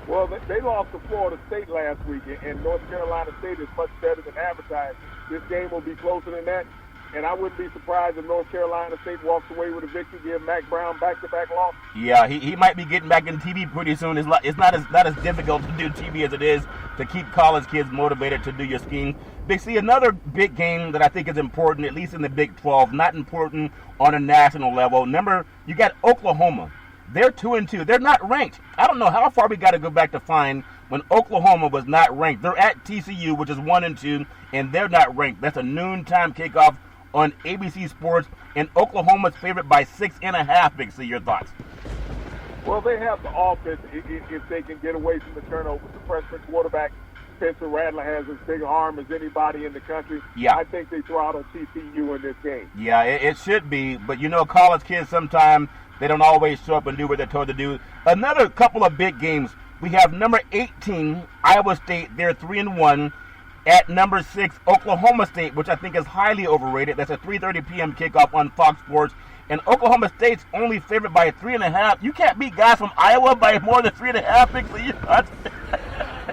Well, they lost to Florida State last week, and North Carolina State is much better than advertised. This game will be closer than that, and I wouldn't be surprised if North Carolina State walks away with a victory, give Mac Brown back-to-back losses. Yeah, he might be getting back into TV pretty soon. It's not as difficult to do TV as it is to keep college kids motivated to do your skiing. Big C, another big game that I think is important, at least in the Big 12, not important on a national level. You got Oklahoma. They're 2-2. They're not ranked. I don't know how far we got to go back to find when Oklahoma was not ranked. They're at TCU, which is 1-2, and they're not ranked. That's a noontime kickoff on ABC Sports, and Oklahoma's favored by 6.5. Big C, your thoughts? Well, they have the offense if they can get away from the turnovers. The freshman quarterback, Spencer Rattler, has as big an arm as anybody in the country. Yeah. I think they throttle TCU in this game. Yeah, it should be, but college kids sometimes they don't always show up and do what they're told to do. Another couple of big games. We have number 18, Iowa State. They're 3-1. At number 6, Oklahoma State, which I think is highly overrated. That's a 3:30 p.m. kickoff on Fox Sports. And Oklahoma State's only favored by 3.5. You can't beat guys from Iowa by more than 3.5. Big C.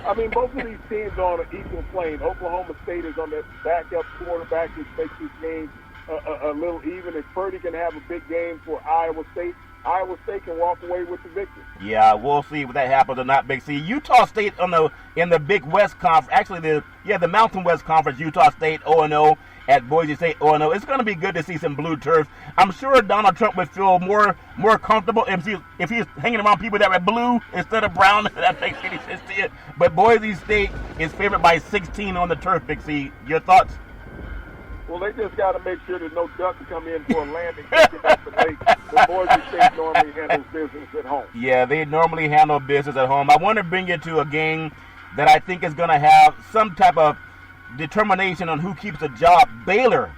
I mean, both of these teams are on an equal plane. Oklahoma State is on their backup quarterback, which makes this game a little even. If Purdy can have a big game for Iowa State, Iowa State can walk away with the victory. Yeah, we'll see if that happens or not, Big C. Utah State in the Big West Conference, actually the Mountain West Conference, Utah State 0-0 at Boise State 0-0. It's going to be good to see some blue turf. I'm sure Donald Trump would feel more comfortable if he's hanging around people that were blue instead of brown. If that makes any sense to you. But Boise State is favored by 16 on the turf, Big C. Your thoughts? Well, they just got to make sure that no ducks come in for a landing at the lake. The Boise State normally handles business at home. Yeah, they normally handle business at home. I want to bring you to a game that I think is going to have some type of determination on who keeps a job. Baylor,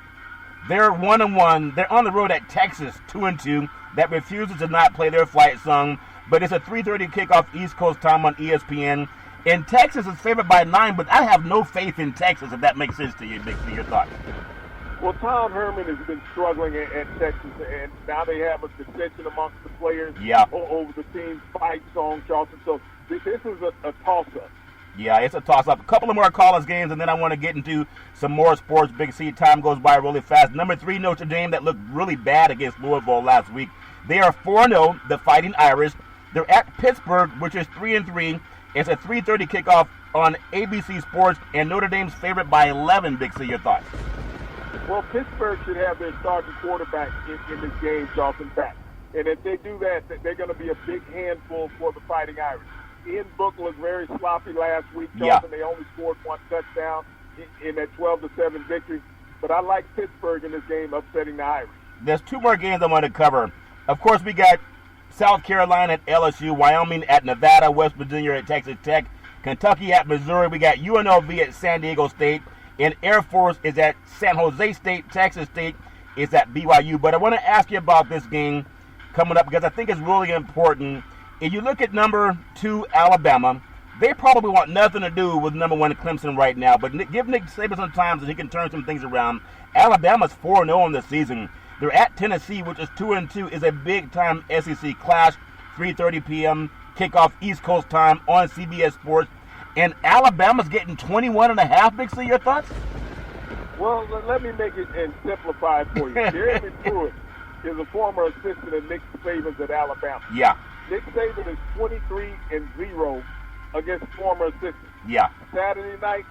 they're 1-1. They're on the road at Texas, 2-2. That refuses to not play their flight song. But it's a 3:30 kickoff East Coast time on ESPN. And Texas is favored by 9, but I have no faith in Texas, if that makes sense to you, Big C. Your thoughts? Well, Tom Herman has been struggling at Texas, and now they have a dissension amongst the players over the team's fight song, Charleston. So this is a toss-up. Yeah, it's a toss-up. A couple of more college games, and then I want to get into some more sports. Big C, time goes by really fast. Number 3, Notre Dame, that looked really bad against Louisville last week. They are 4-0, the Fighting Irish. They're at Pittsburgh, which is 3-3. It's a 3:30 kickoff on ABC Sports, and Notre Dame's favorite by 11. Big C, your thoughts? Well, Pittsburgh should have their starting quarterback in this game, Charleston, back. And if they do that, they're going to be a big handful for the Fighting Irish. Ian Book looked very sloppy last week, Charleston. They only scored 1 touchdown in that 12-7 victory. But I like Pittsburgh in this game upsetting the Irish. There's 2 more games I want to cover. Of course, we got South Carolina at LSU, Wyoming at Nevada, West Virginia at Texas Tech, Kentucky at Missouri. We got UNLV at San Diego State. And Air Force is at San Jose State. Texas State is at BYU. But I want to ask you about this game coming up because I think it's really important. If you look at number 2, Alabama, they probably want nothing to do with number 1, Clemson right now. But give Nick Saban some time so he can turn some things around. Alabama's 4-0 in the season. They're at Tennessee, which is 2-2. Is a big-time SEC clash. 3:30 p.m. kickoff East Coast time on CBS Sports. And Alabama's getting 21.5. Big C, your thoughts? Well, let me make it and simplify it for you. Jeremy Pruitt is a former assistant of Nick Saban's at Alabama. Yeah. Nick Saban is 23-0 against former assistants. Yeah. Saturday night,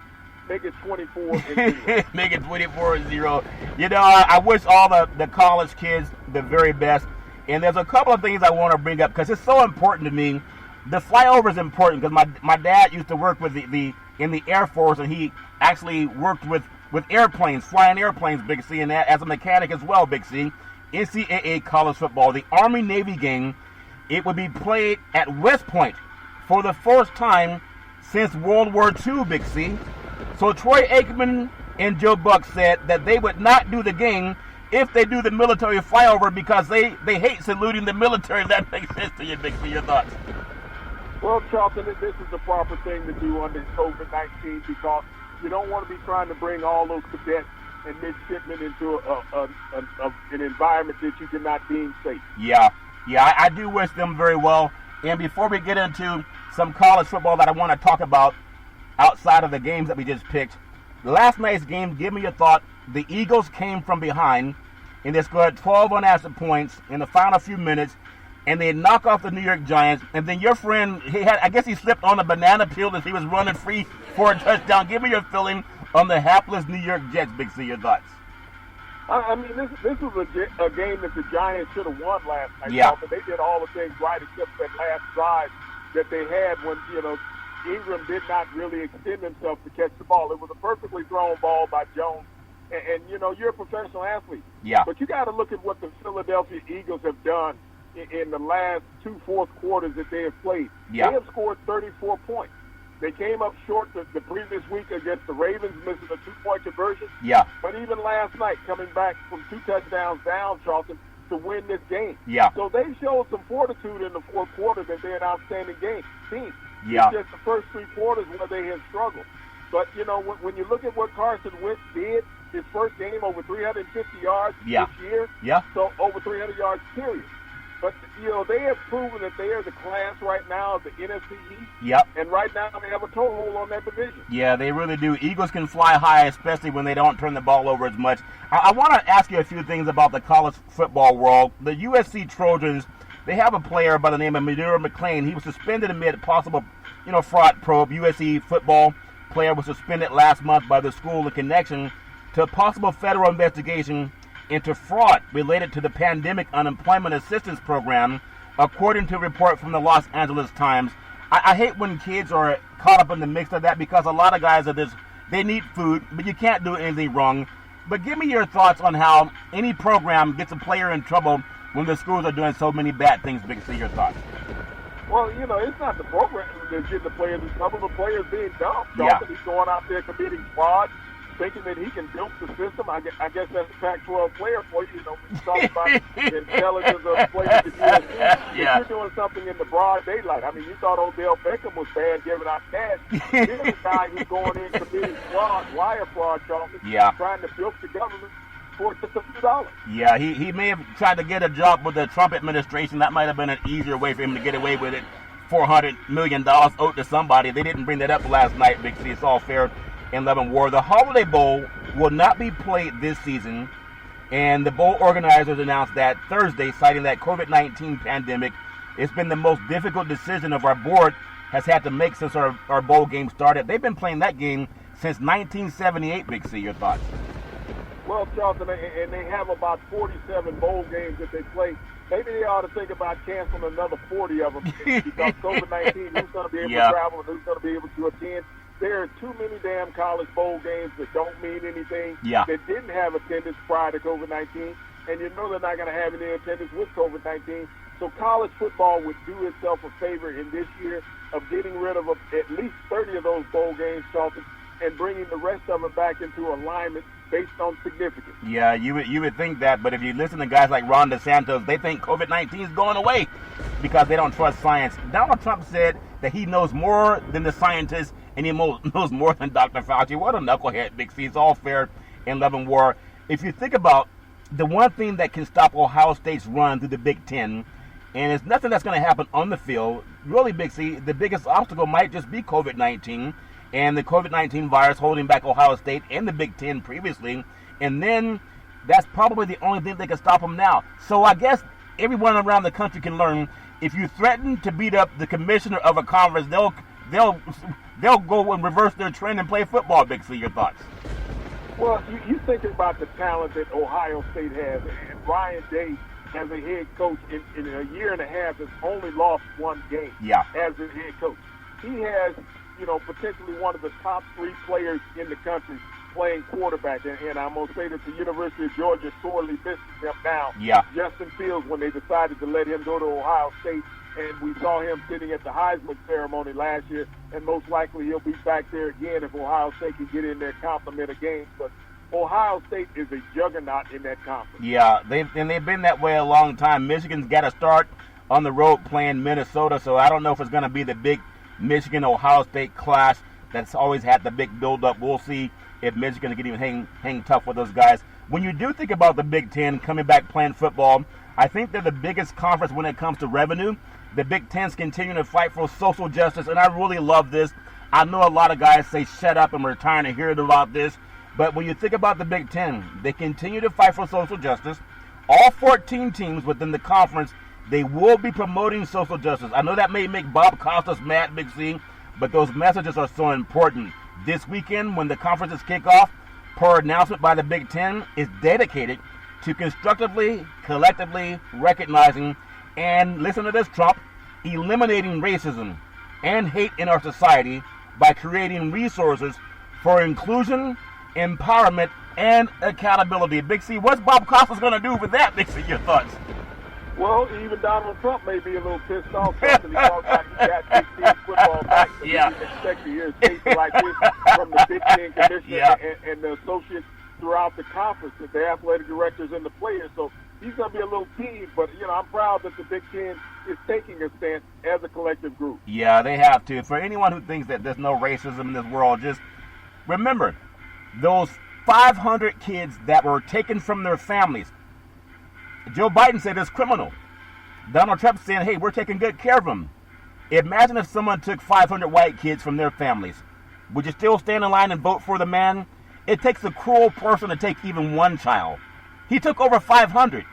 make it 24-0. Make it 24-0. I wish all the college kids the very best. And there's a couple of things I want to bring up because it's so important to me. The flyover is important because my dad used to work with in the Air Force, and he actually worked with airplanes, flying airplanes, Big C, and that as a mechanic as well, Big C. NCAA college football, the Army-Navy game, it would be played at West Point for the first time since World War II, Big C. So Troy Aikman and Joe Buck said that they would not do the game if they do the military flyover because they hate saluting the military. That makes sense to you, Big C. Your thoughts? Well, Charlton, this is the proper thing to do under COVID-19 because you don't want to be trying to bring all those cadets and midshipmen into an environment that you cannot deem safe. Yeah, I do wish them very well. And before we get into some college football that I want to talk about outside of the games that we just picked, last night's game, give me your thought. The Eagles came from behind, and they scored 12 unanswered points in the final few minutes, and they knock off the New York Giants. And then your friend, I guess he slipped on a banana peel as he was running free for a touchdown. Give me your feeling on the hapless New York Jets, Big C. Your thoughts? I mean, this was a game that the Giants should have won last night. Yeah. They did all the things right except that last drive that they had when, Ingram did not really extend himself to catch the ball. It was a perfectly thrown ball by Jones. And you're a professional athlete. Yeah. But you got to look at what the Philadelphia Eagles have done in the last 2 fourth quarters that they have played. Yeah. They have scored 34 points. They came up short the previous week against the Ravens, missing a 2-point conversion. Yeah. But even last night, coming back from 2 touchdowns down, Charlton, to win this game. Yeah. So they showed some fortitude in the fourth quarter that they're an outstanding team. Yeah. It's just the first 3 quarters where they have struggled. But, when you look at what Carson Wentz did, his first game over 350 yards this year. Yeah. So over 300 yards, period. But, they have proven that they are the class right now of the NFC East. Yep. And right now they have a toehold on that division. Yeah, they really do. Eagles can fly high, especially when they don't turn the ball over as much. I want to ask you a few things about the college football world. The USC Trojans, they have a player by the name of Madura McLean. He was suspended amid possible, fraud probe. USC football player was suspended last month by the school in connection to a possible federal investigation into fraud related to the Pandemic Unemployment Assistance Program, according to a report from the Los Angeles Times. I hate when kids are caught up in the mix of that because a lot of guys they need food, but you can't do anything wrong. But give me your thoughts on how any program gets a player in trouble when the schools are doing so many bad things. Big C, your thoughts? Well, it's not the program that's getting the players in trouble. The players being dumb. Yeah. He's going out there committing fraud, thinking that he can build the system. I guess that's a Pac-12 player for you. When you talk about the intelligence of players at USC, if you're doing something in the broad daylight. I mean, you thought Odell Beckham was bad giving out cash. Here's a guy who's going in committing fraud, wire fraud, Charlton, trying to bilk the government for just a few dollars. Yeah, he may have tried to get a job with the Trump administration. That might have been an easier way for him to get away with it. $400 million owed to somebody. They didn't bring that up last night, Big C. It's all fair in love and war. The Holiday Bowl will not be played this season, and the bowl organizers announced that Thursday, citing that COVID-19 pandemic. It's been the most difficult decision of our board has had to make since our bowl game started. They've been playing that game since 1978, Big C. Your thoughts? Well, Charlton, and they have about 47 bowl games that they play. Maybe they ought to think about canceling another 40 of them because COVID-19, who's going to be able to travel and who's going to be able to attend? There are too many damn college bowl games that don't mean anything, that didn't have attendance prior to COVID-19, and they're not going to have any attendance with COVID-19. So college football would do itself a favor in this year of getting rid of at least 30 of those bowl games, Charlton, and bringing the rest of them back into alignment based on significance. Yeah, you would think that, but if you listen to guys like Ron DeSantis, they think COVID-19 is going away because they don't trust science. Donald Trump said that he knows more than the scientists and he knows more than Dr. Fauci. What a knucklehead, Big C. It's all fair in love and war. If you think about the one thing that can stop Ohio State's run through the Big Ten, and it's nothing that's going to happen on the field, really, Big C, the biggest obstacle might just be COVID-19. And the COVID-19 virus holding back Ohio State and the Big Ten previously. And then that's probably the only thing that can stop them now. So I guess everyone around the country can learn, if you threaten to beat up the commissioner of a conference, they'll go and reverse their trend and play football. Big C, your thoughts? Well, you think about the talent that Ohio State has. And Ryan Day, as a head coach, in a year and a half, has only lost one game as a head coach. He has potentially one of the top 3 players in the country playing quarterback. And I'm going to say that the University of Georgia sorely misses him now. Yeah. Justin Fields, when they decided to let him go to Ohio State, and we saw him sitting at the Heisman ceremony last year, and most likely he'll be back there again if Ohio State can get in their complement of games. But Ohio State is a juggernaut in that conference. Yeah, they've been that way a long time. Michigan's got to start on the road playing Minnesota, so I don't know if it's going to be the big Michigan-Ohio State clash that's always had the big build-up. We'll see if Michigan can even hang tough with those guys. When you do think about the Big Ten coming back playing football, I think they're the biggest conference when it comes to revenue. The Big Ten's continuing to fight for social justice, and I really love this. I know a lot of guys say, shut up, I'm retiring to hear about this. But when you think about the Big Ten, they continue to fight for social justice. All 14 teams within the conference, they will be promoting social justice. I know that may make Bob Costas mad, Big C, but those messages are so important. This weekend, when the conferences kick off, per announcement by the Big Ten, is dedicated to constructively, collectively recognizing and, listen to this, Trump, eliminating racism and hate in our society by creating resources for inclusion, empowerment, and accountability. Big C, what's Bob Costas going to do with that, Big C? Your thoughts? Well, even Donald Trump may be a little pissed off because he talks like he got Big Ten football back. So Yeah. He didn't expect to hear statements like this from the Big Ten commissioner and the associates throughout the conference, the athletic directors and the players. So he's going to be a little peeved, but, I'm proud that the Big Ten is taking a stance as a collective group. Yeah, they have to. For anyone who thinks that there's no racism in this world, just remember those 500 kids that were taken from their families. Joe Biden said it's criminal. Donald Trump saying, hey, we're taking good care of them. Imagine if someone took 500 white kids from their families. Would you still stand in line and vote for the man? It takes a cruel person to take even one child. He took over 500.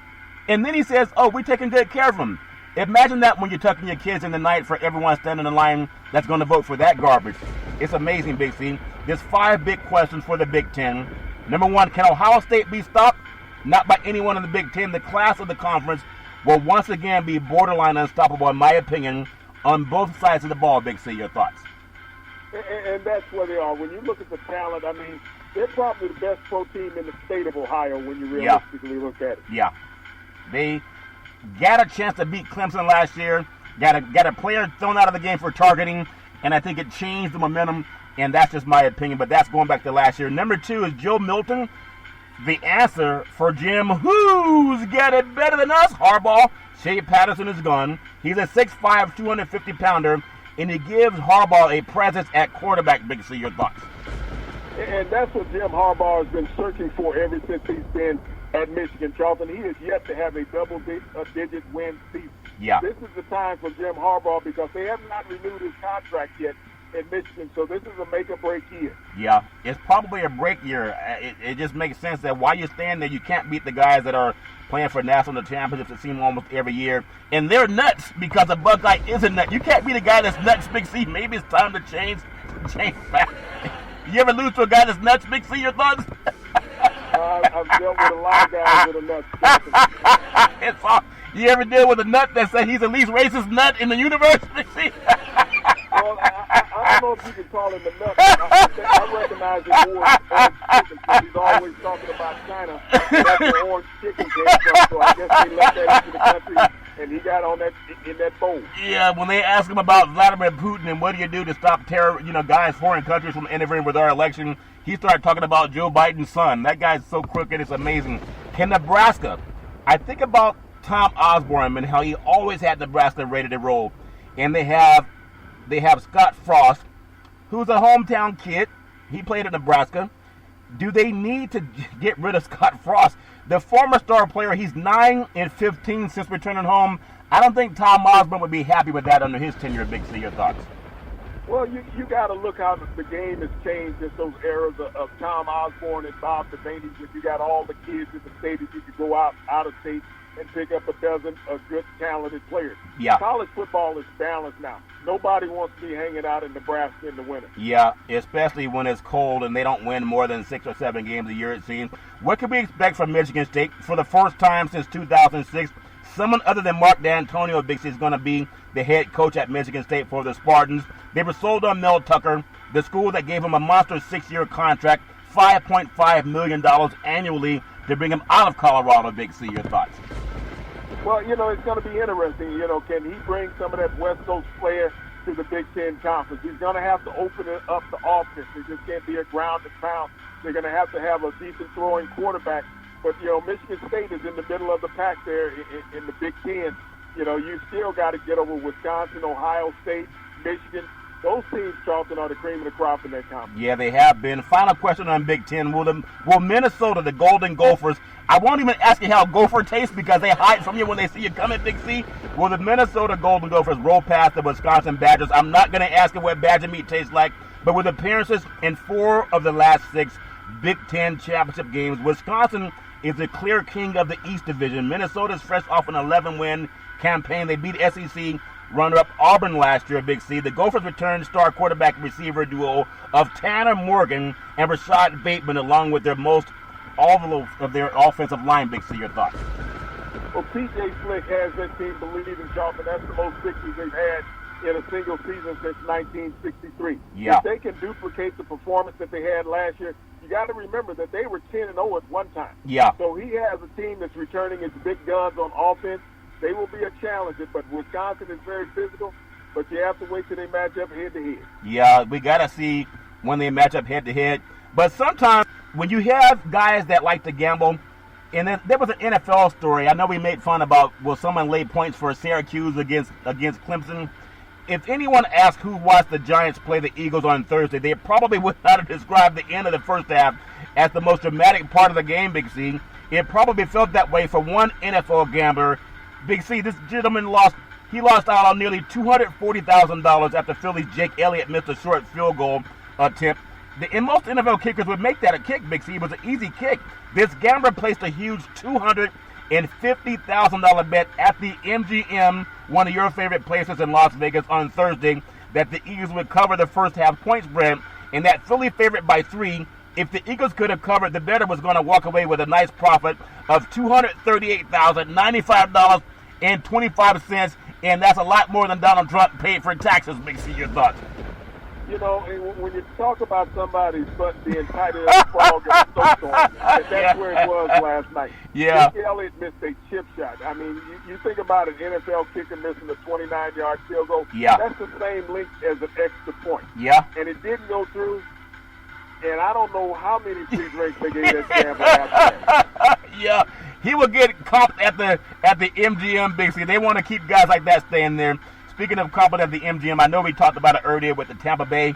And then he says, oh, we're taking good care of them. Imagine that when you're tucking your kids in the night for everyone standing in line that's going to vote for that garbage. It's amazing, Big C. There's 5 big questions for the Big Ten. Number 1, can Ohio State be stopped? Not by anyone in the Big Ten. The class of the conference will once again be borderline unstoppable, in my opinion, on both sides of the ball. Big C, your thoughts? And that's where they are. When you look at the talent, I mean, they're probably the best pro team in the state of Ohio when you realistically look at it. Yeah. They got a chance to beat Clemson last year, got a player thrown out of the game for targeting, and I think it changed the momentum, and that's just my opinion, but that's going back to last year. Number 2 is Joe Milton, the answer for Jim, who's got it better than us, Harbaugh. Shea Patterson is gone. He's a 6'5", 250-pounder, and he gives Harbaugh a presence at quarterback. Big C, your thoughts? And that's what Jim Harbaugh has been searching for ever since he's been at Michigan, Charlton. He has yet to have a double-digit win season. Yeah. This is the time for Jim Harbaugh because they have not renewed his contract yet in Michigan, so this is a make-or-break year. Yeah, it's probably a break year. It just makes sense that while you're staying there, you can't beat the guys that are playing for national championships, it seems, almost every year. And they're nuts because a Buckeye is a nut. You can't beat a guy that's nuts, Big C. Maybe it's time to change back. You ever lose to a guy that's nuts, Big C? Your thoughts? I've dealt with a lot of guys that are nuts. You ever deal with a nut that said he's the least racist nut in the universe, Big C? Well, I don't know if you can call him a nut. I recognize him more as orange chicken because he's always talking about China. That's where orange chicken came from, so I guess they let that into the country, and he got on that in that bowl. Yeah, when they ask him about Vladimir Putin and what do you do to stop terror, guys, foreign countries from interfering with our election, he started talking about Joe Biden's son. That guy's so crooked, it's amazing. Can Nebraska? I think about Tom Osborne and how he always had Nebraska ready to roll, and they have Scott Frost, who's a hometown kid. He played at Nebraska. Do they need to get rid of Scott Frost? The former star player, he's 9-15 since returning home. I don't think Tom Osborne would be happy with that under his tenure. Big C, your thoughts? Well, you got to look how the game has changed since those eras of Tom Osborne and Bob Devaney, when you got all the kids in the state that you could go out of state and pick up a dozen of good, talented players. Yeah. College football is balanced now. Nobody wants to be hanging out in Nebraska in the winter. Yeah, especially when it's cold and they don't win more than 6 or 7 games a year, it seems. What can we expect from Michigan State? For the first time since 2006, someone other than Mark D'Antonio, Big C, is going to be the head coach at Michigan State for the Spartans. They were sold on Mel Tucker, the school that gave him a monster 6-year contract, $5.5 million annually to bring him out of Colorado. Big C, your thoughts? Well, it's going to be interesting. Can he bring some of that West Coast flair to the Big Ten Conference? He's going to have to open it up the offense. It just can't be a ground and pound. They're going to have a decent throwing quarterback. But, Michigan State is in the middle of the pack there in the Big Ten. You still got to get over Wisconsin, Ohio State, Michigan. Those teams, Charlton, are the cream of the crop in that conference. Yeah, they have been. Final question on Big Ten. Will Minnesota, the Golden Gophers, I won't even ask you how Gopher tastes because they hide from you when they see you coming, Big C. Will the Minnesota Golden Gophers roll past the Wisconsin Badgers? I'm not going to ask you what Badger meat tastes like, but with appearances in 4 of the last 6 Big Ten championship games, Wisconsin is the clear king of the East Division. Minnesota's fresh off an 11-win campaign. They beat SEC runner-up Auburn last year, Big C. The Gophers returned star quarterback receiver duo of Tanner Morgan and Rashad Bateman, along with their most all of their offensive line. Big C, your thoughts? Well, P.J. Flick has that team believing, Charlton. That's the most victories they've had in a single season since 1963. Yeah. If they can duplicate the performance that they had last year, you got to remember that they were 10-0 at one time. Yeah. So he has a team that's returning its big guns on offense. They will be a challenge, but Wisconsin is very physical, but you have to wait till they match up head-to-head. Yeah, we got to see when they match up head-to-head. But sometimes when you have guys that like to gamble, and then there was an NFL story. I know we made fun about, will someone lay points for Syracuse against Clemson? If anyone asked who watched the Giants play the Eagles on Thursday, they probably would not have described the end of the first half as the most dramatic part of the game, Big C. It probably felt that way for one NFL gambler. Big C, this gentleman lost out on nearly $240,000 after Philly's Jake Elliott missed a short field goal attempt. And most NFL kickers would make that a kick, Big C. It was an easy kick. This gambler placed a huge $250,000 bet at the MGM, one of your favorite places in Las Vegas, on Thursday, that the Eagles would cover the first half point spread, and that Philly favorite by 3. If the Eagles could have covered, the bettor was going to walk away with a nice profit of $238,095.25, and that's a lot more than Donald Trump paid for taxes. Big C, your thoughts? When you talk about somebody's butt being tight as a frog in a snowstorm, that's where it was last night. Yeah. Jake Elliott missed a chip shot. I mean, you think about an NFL kicker missing a 29-yard field goal. Yeah. That's the same length as an extra point. Yeah. And it didn't go through. And I don't know how many free drinks they gave that gambler after that. Yeah, he will get comped at the MGM, Big C. They want to keep guys like that staying there. Speaking of comping at the MGM, I know we talked about it earlier with the Tampa Bay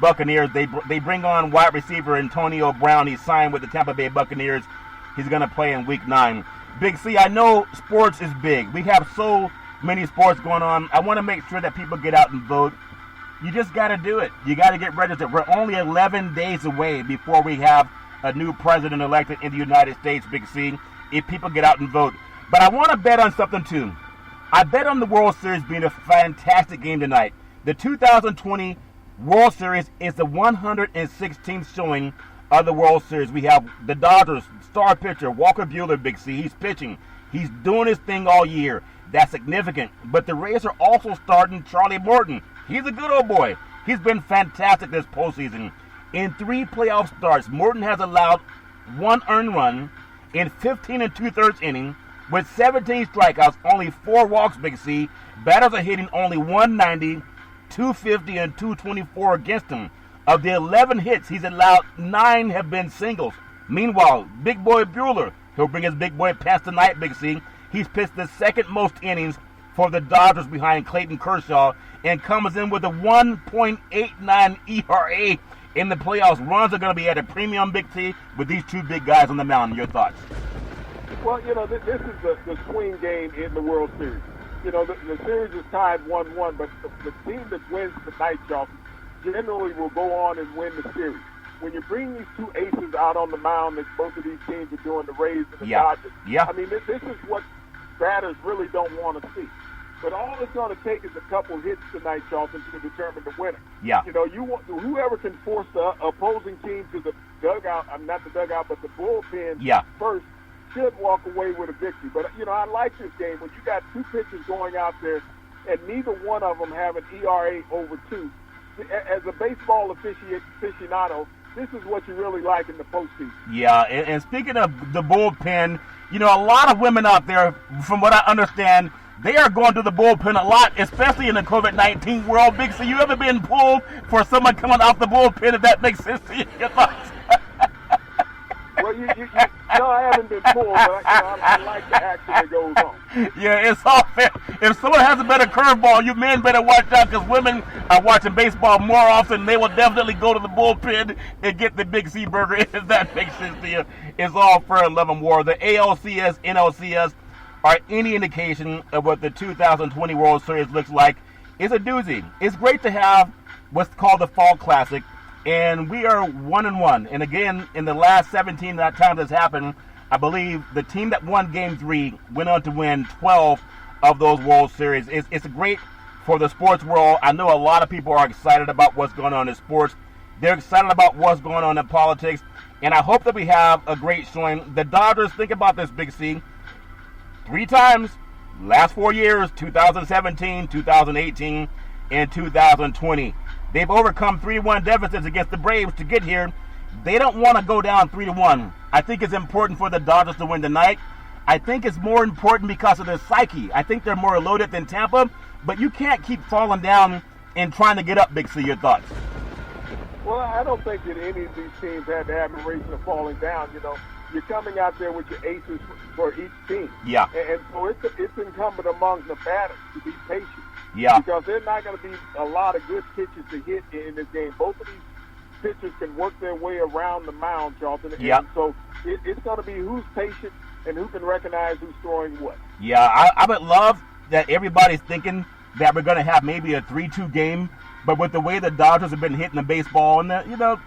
Buccaneers. They bring on wide receiver Antonio Brown. He signed with the Tampa Bay Buccaneers. He's going to play in Week 9. Big C, I know sports is big. We have so many sports going on. I want to make sure that people get out and vote. You just got to do it. You got to get registered. We're only 11 days away before we have a new president elected in the United States, Big C, if people get out and vote. But I want to bet on something, too. I bet on the World Series being a fantastic game tonight. The 2020 World Series is the 116th showing of the World Series. We have the Dodgers star pitcher, Walker Buehler, Big C. He's pitching. He's doing his thing all year. That's significant. But the Rays are also starting Charlie Morton. He's a good old boy. He's been fantastic this postseason. In 3 playoff starts, Morton has allowed 1 earned run in 15 2/3 innings with 17 strikeouts, only 4 walks, Big C. Batters are hitting only 190, 250, and 224 against him. Of the 11 hits he's allowed, 9 have been singles. Meanwhile, Big Boy Buehler, he'll bring his big boy past tonight, Big C. He's pitched the second most innings for the Dodgers behind Clayton Kershaw and comes in with a 1.89 ERA in the playoffs. Runs are going to be at a premium, Big T, with these 2 big guys on the mound. Your thoughts? Well, this is the swing game in the World Series. The series is tied 1-1, but the team that wins tonight, y'all, generally will go on and win the series. When you bring these 2 aces out on the mound, that both of these teams are doing, the Rays and the Dodgers. Yeah. I mean, this is what batters really don't want to see. But all it's going to take is a couple hits tonight, Charlton, to determine the winner. Yeah. You want whoever can force the opposing team to the dugout, not the dugout, but the bullpen first, should walk away with a victory. But, I like this game. When you got 2 pitchers going out there and neither one of them have an ERA over 2, as a baseball aficionado, this is what you really like in the postseason. Yeah, and speaking of the bullpen, you know, a lot of women out there, from what I understand, they are going to the bullpen a lot, especially in the COVID-19 world. Big C, you ever been pulled for someone coming off the bullpen, if that makes sense to you? Your thoughts? Well, no, I haven't been pulled, but I like the action that goes on. Yeah, it's all fair. If someone has a better curveball, you men better watch out, because women are watching baseball more often. They will definitely go to the bullpen and get the Big C burger, if that makes sense to you. It's all fair and love and war. The ALCS, NLCS are any indication of what the 2020 World Series looks like. It's a doozy. It's great to have what's called the Fall Classic, and we are 1-1. And again, in the last 17 that time that's happened, I believe the team that won Game 3 went on to win 12 of those World Series. It's great for the sports world. I know a lot of people are excited about what's going on in sports. They're excited about what's going on in politics, and I hope that we have a great showing. The Dodgers, think about this, Big C. 3 times, last 4 years, 2017, 2018, and 2020. They've overcome 3-1 deficits against the Braves to get here. They don't want to go down 3-1. I think it's important for the Dodgers to win tonight. I think it's more important because of their psyche. I think they're more loaded than Tampa, but you can't keep falling down and trying to get up, Big C. Your thoughts? Well, I don't think that any of these teams had the admiration of falling down. You know, you're coming out there with your aces for each team. Yeah. And so it's incumbent among the batters to be patient. Yeah. Because there's not going to be a lot of good pitches to hit in this game. Both of these pitchers can work their way around the mound, Charlton. Yeah. And so it's going to be who's patient and who can recognize who's throwing what. Yeah, I would love that everybody's thinking that we're going to have maybe a 3-2 game, but with the way the Dodgers have been hitting the baseball, and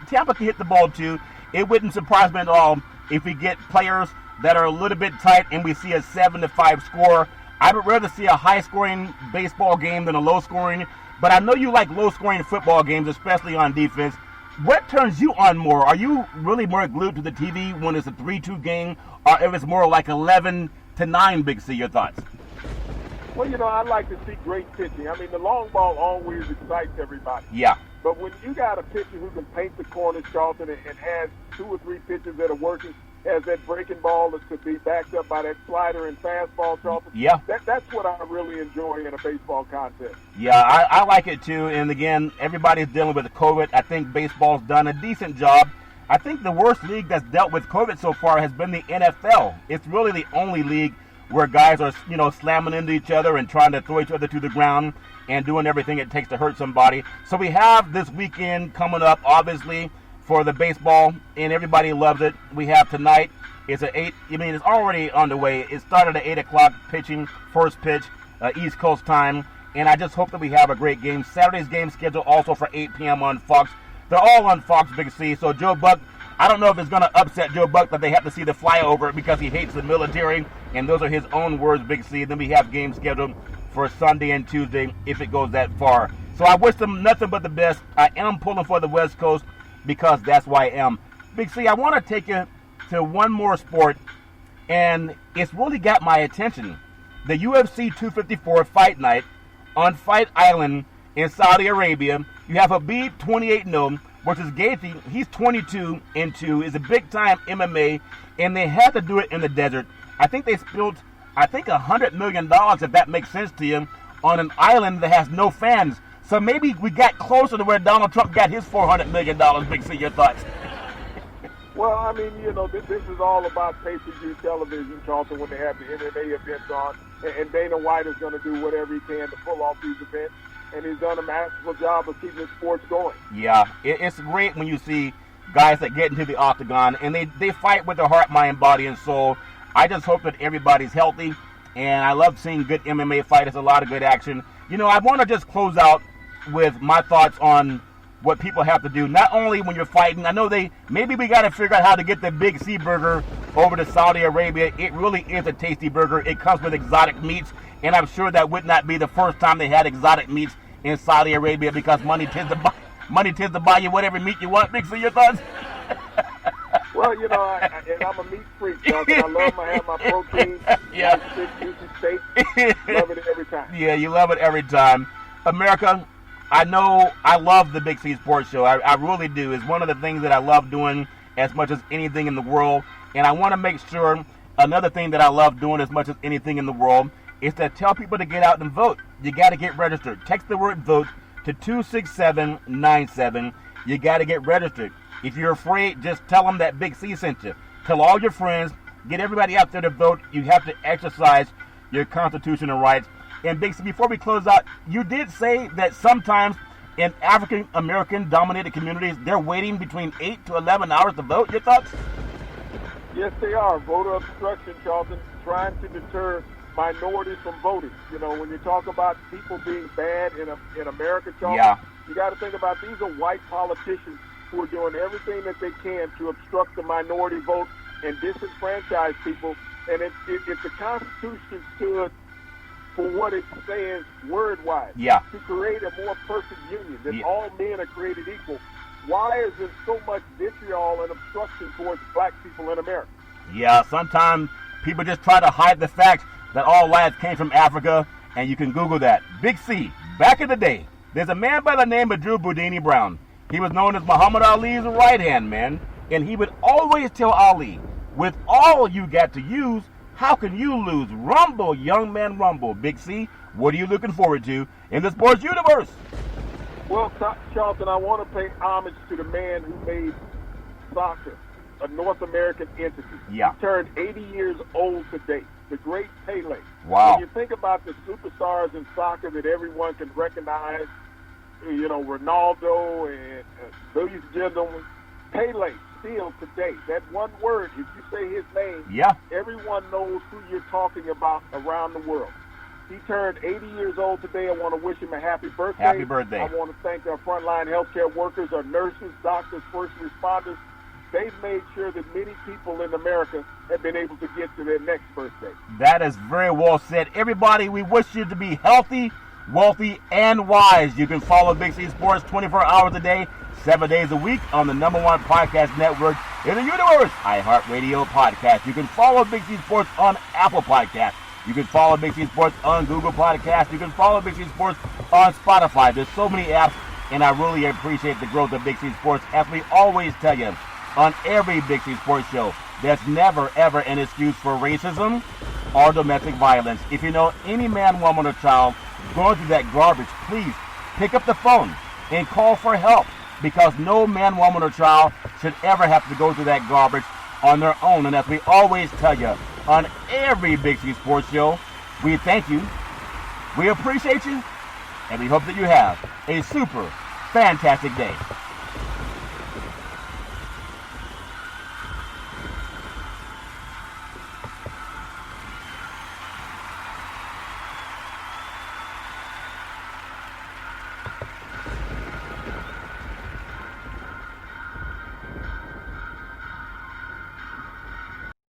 Tampa can hit the ball too, it wouldn't surprise me at all if we get players that are a little bit tight and we see a 7-5 score. I would rather see a high-scoring baseball game than a low-scoring, but I know you like low-scoring football games, especially on defense. What turns you on more? Are you really more glued to the TV when it's a 3-2 game, or if it's more like 11-9, Big C? Your thoughts? Well, I like to see great pitching. I mean, the long ball always excites everybody. Yeah. But when you got a pitcher who can paint the corners, Charlton, and has 2 or 3 pitches that are working, has that breaking ball that could be backed up by that slider and fastball, Charlton. Yeah. That's what I really enjoy in a baseball contest. Yeah, I like it too. And again, everybody's dealing with COVID. I think baseball's done a decent job. I think the worst league that's dealt with COVID so far has been the NFL. It's really the only league where guys are, slamming into each other and trying to throw each other to the ground and doing everything it takes to hurt somebody. So we have this weekend coming up, obviously, for the baseball, and everybody loves it. We have tonight. It's it's already underway. It started at 8 o'clock pitching, first pitch, East Coast time, and I just hope that we have a great game. Saturday's game scheduled also for 8 p.m. on Fox. They're all on Fox, Big C. So Joe Buck, I don't know if it's going to upset Joe Buck that they have to see the flyover because he hates the military, and those are his own words, Big C. Then we have games scheduled for Sunday and Tuesday if it goes that far. So I wish them nothing but the best. I am pulling for the West Coast because that's why I am. Big C, I want to take you to one more sport, and it's really got my attention. The UFC 254 Fight Night on Fight Island in Saudi Arabia. You have Habib 28-0 versus Gaethje. He's 22-2, is a big-time MMA, and they had to do it in the desert. I think they spilled, $100 million, if that makes sense to you, on an island that has no fans. So maybe we got closer to where Donald Trump got his $400 million. Big C, your thoughts? Well, I mean, this is all about pay-per-view television, Charlton, when they have the MMA events on. And Dana White is going to do whatever he can to pull off these events. And he's done a masterful job of keeping the sports going. Yeah, it's great when you see guys that get into the octagon, and they fight with their heart, mind, body, and soul. I just hope that everybody's healthy, and I love seeing good MMA fighters, a lot of good action. I want to just close out with my thoughts on what people have to do, not only when you're fighting. I know maybe we got to figure out how to get the Big C burger over to Saudi Arabia. It really is a tasty burger. It comes with exotic meats, and I'm sure that would not be the first time they had exotic meats in Saudi Arabia because money tends to buy you whatever meat you want. Big C, your thoughts? Well, and I'm a meat freak, Charlton. I love to have my protein. Yeah. Nice, juicy steak. Love it every time. Yeah, you love it every time. America, I know I love the Big C Sports Show. I really do. It's one of the things that I love doing as much as anything in the world. And I want to make sure another thing that I love doing as much as anything in the world is to tell people to get out and vote. You got to get registered. Text the word vote to 26797. You got to get registered. If you're afraid, just tell them that Big C sent you. Tell all your friends. Get everybody out there to vote. You have to exercise your constitutional rights. And Big C, before we close out, you did say that sometimes in African American dominated communities, they're waiting between 8 to 11 hours to vote. Your thoughts? Yes, they are. Voter obstruction, Charlton, trying to deter minorities from voting. You know, when you talk about people being bad in America, Charlton, you got to think about these are white politicians who are doing everything that they can to obstruct the minority vote and disenfranchise people. And if the Constitution stood for what it says word-wise, to create a more perfect union, that all men are created equal, why is there so much vitriol and obstruction towards black people in America? Yeah, sometimes people just try to hide the fact that all life came from Africa, and you can Google that. Big C, back in the day, there's a man by the name of Drew Boudini Brown. He was known as Muhammad Ali's right-hand man, and he would always tell Ali, with all you got to use, how can you lose? Rumble, young man, rumble. Big C, what are you looking forward to in the sports universe? Well, Charlton, I want to pay homage to the man who made soccer a North American entity. He turned 80 years old today, the great Pele. Wow. When you think about the superstars in soccer that everyone can recognize, you know, Ronaldo and these gentlemen, Pele, still today, that one word, if you say his name, everyone knows who you're talking about around the world. He turned 80 years old today. I want to wish him a happy birthday. Happy birthday. I want to thank our frontline healthcare workers, our nurses, doctors, first responders. They've made sure that many people in America have been able to get to their next birthday. That is very well said. Everybody, we wish you to be healthy, wealthy, and wise. You can follow Big C Sports 24 hours a day, 7 days a week on the #1 podcast network in the universe, iHeartRadio Podcast. You can follow Big C Sports on Apple Podcasts. You can follow Big C Sports on Google Podcasts. You can follow Big C Sports on Spotify. There's so many apps, and I really appreciate the growth of Big C Sports. As we always tell you on every Big C Sports show, there's never, ever an excuse for racism or domestic violence. If you know any man, woman, or child going through that garbage, please pick up the phone and call for help, because no man, woman, or child should ever have to go through that garbage on their own. And as we always tell you on every Big C Sports show, we thank you, we appreciate you, and we hope that you have a super fantastic day.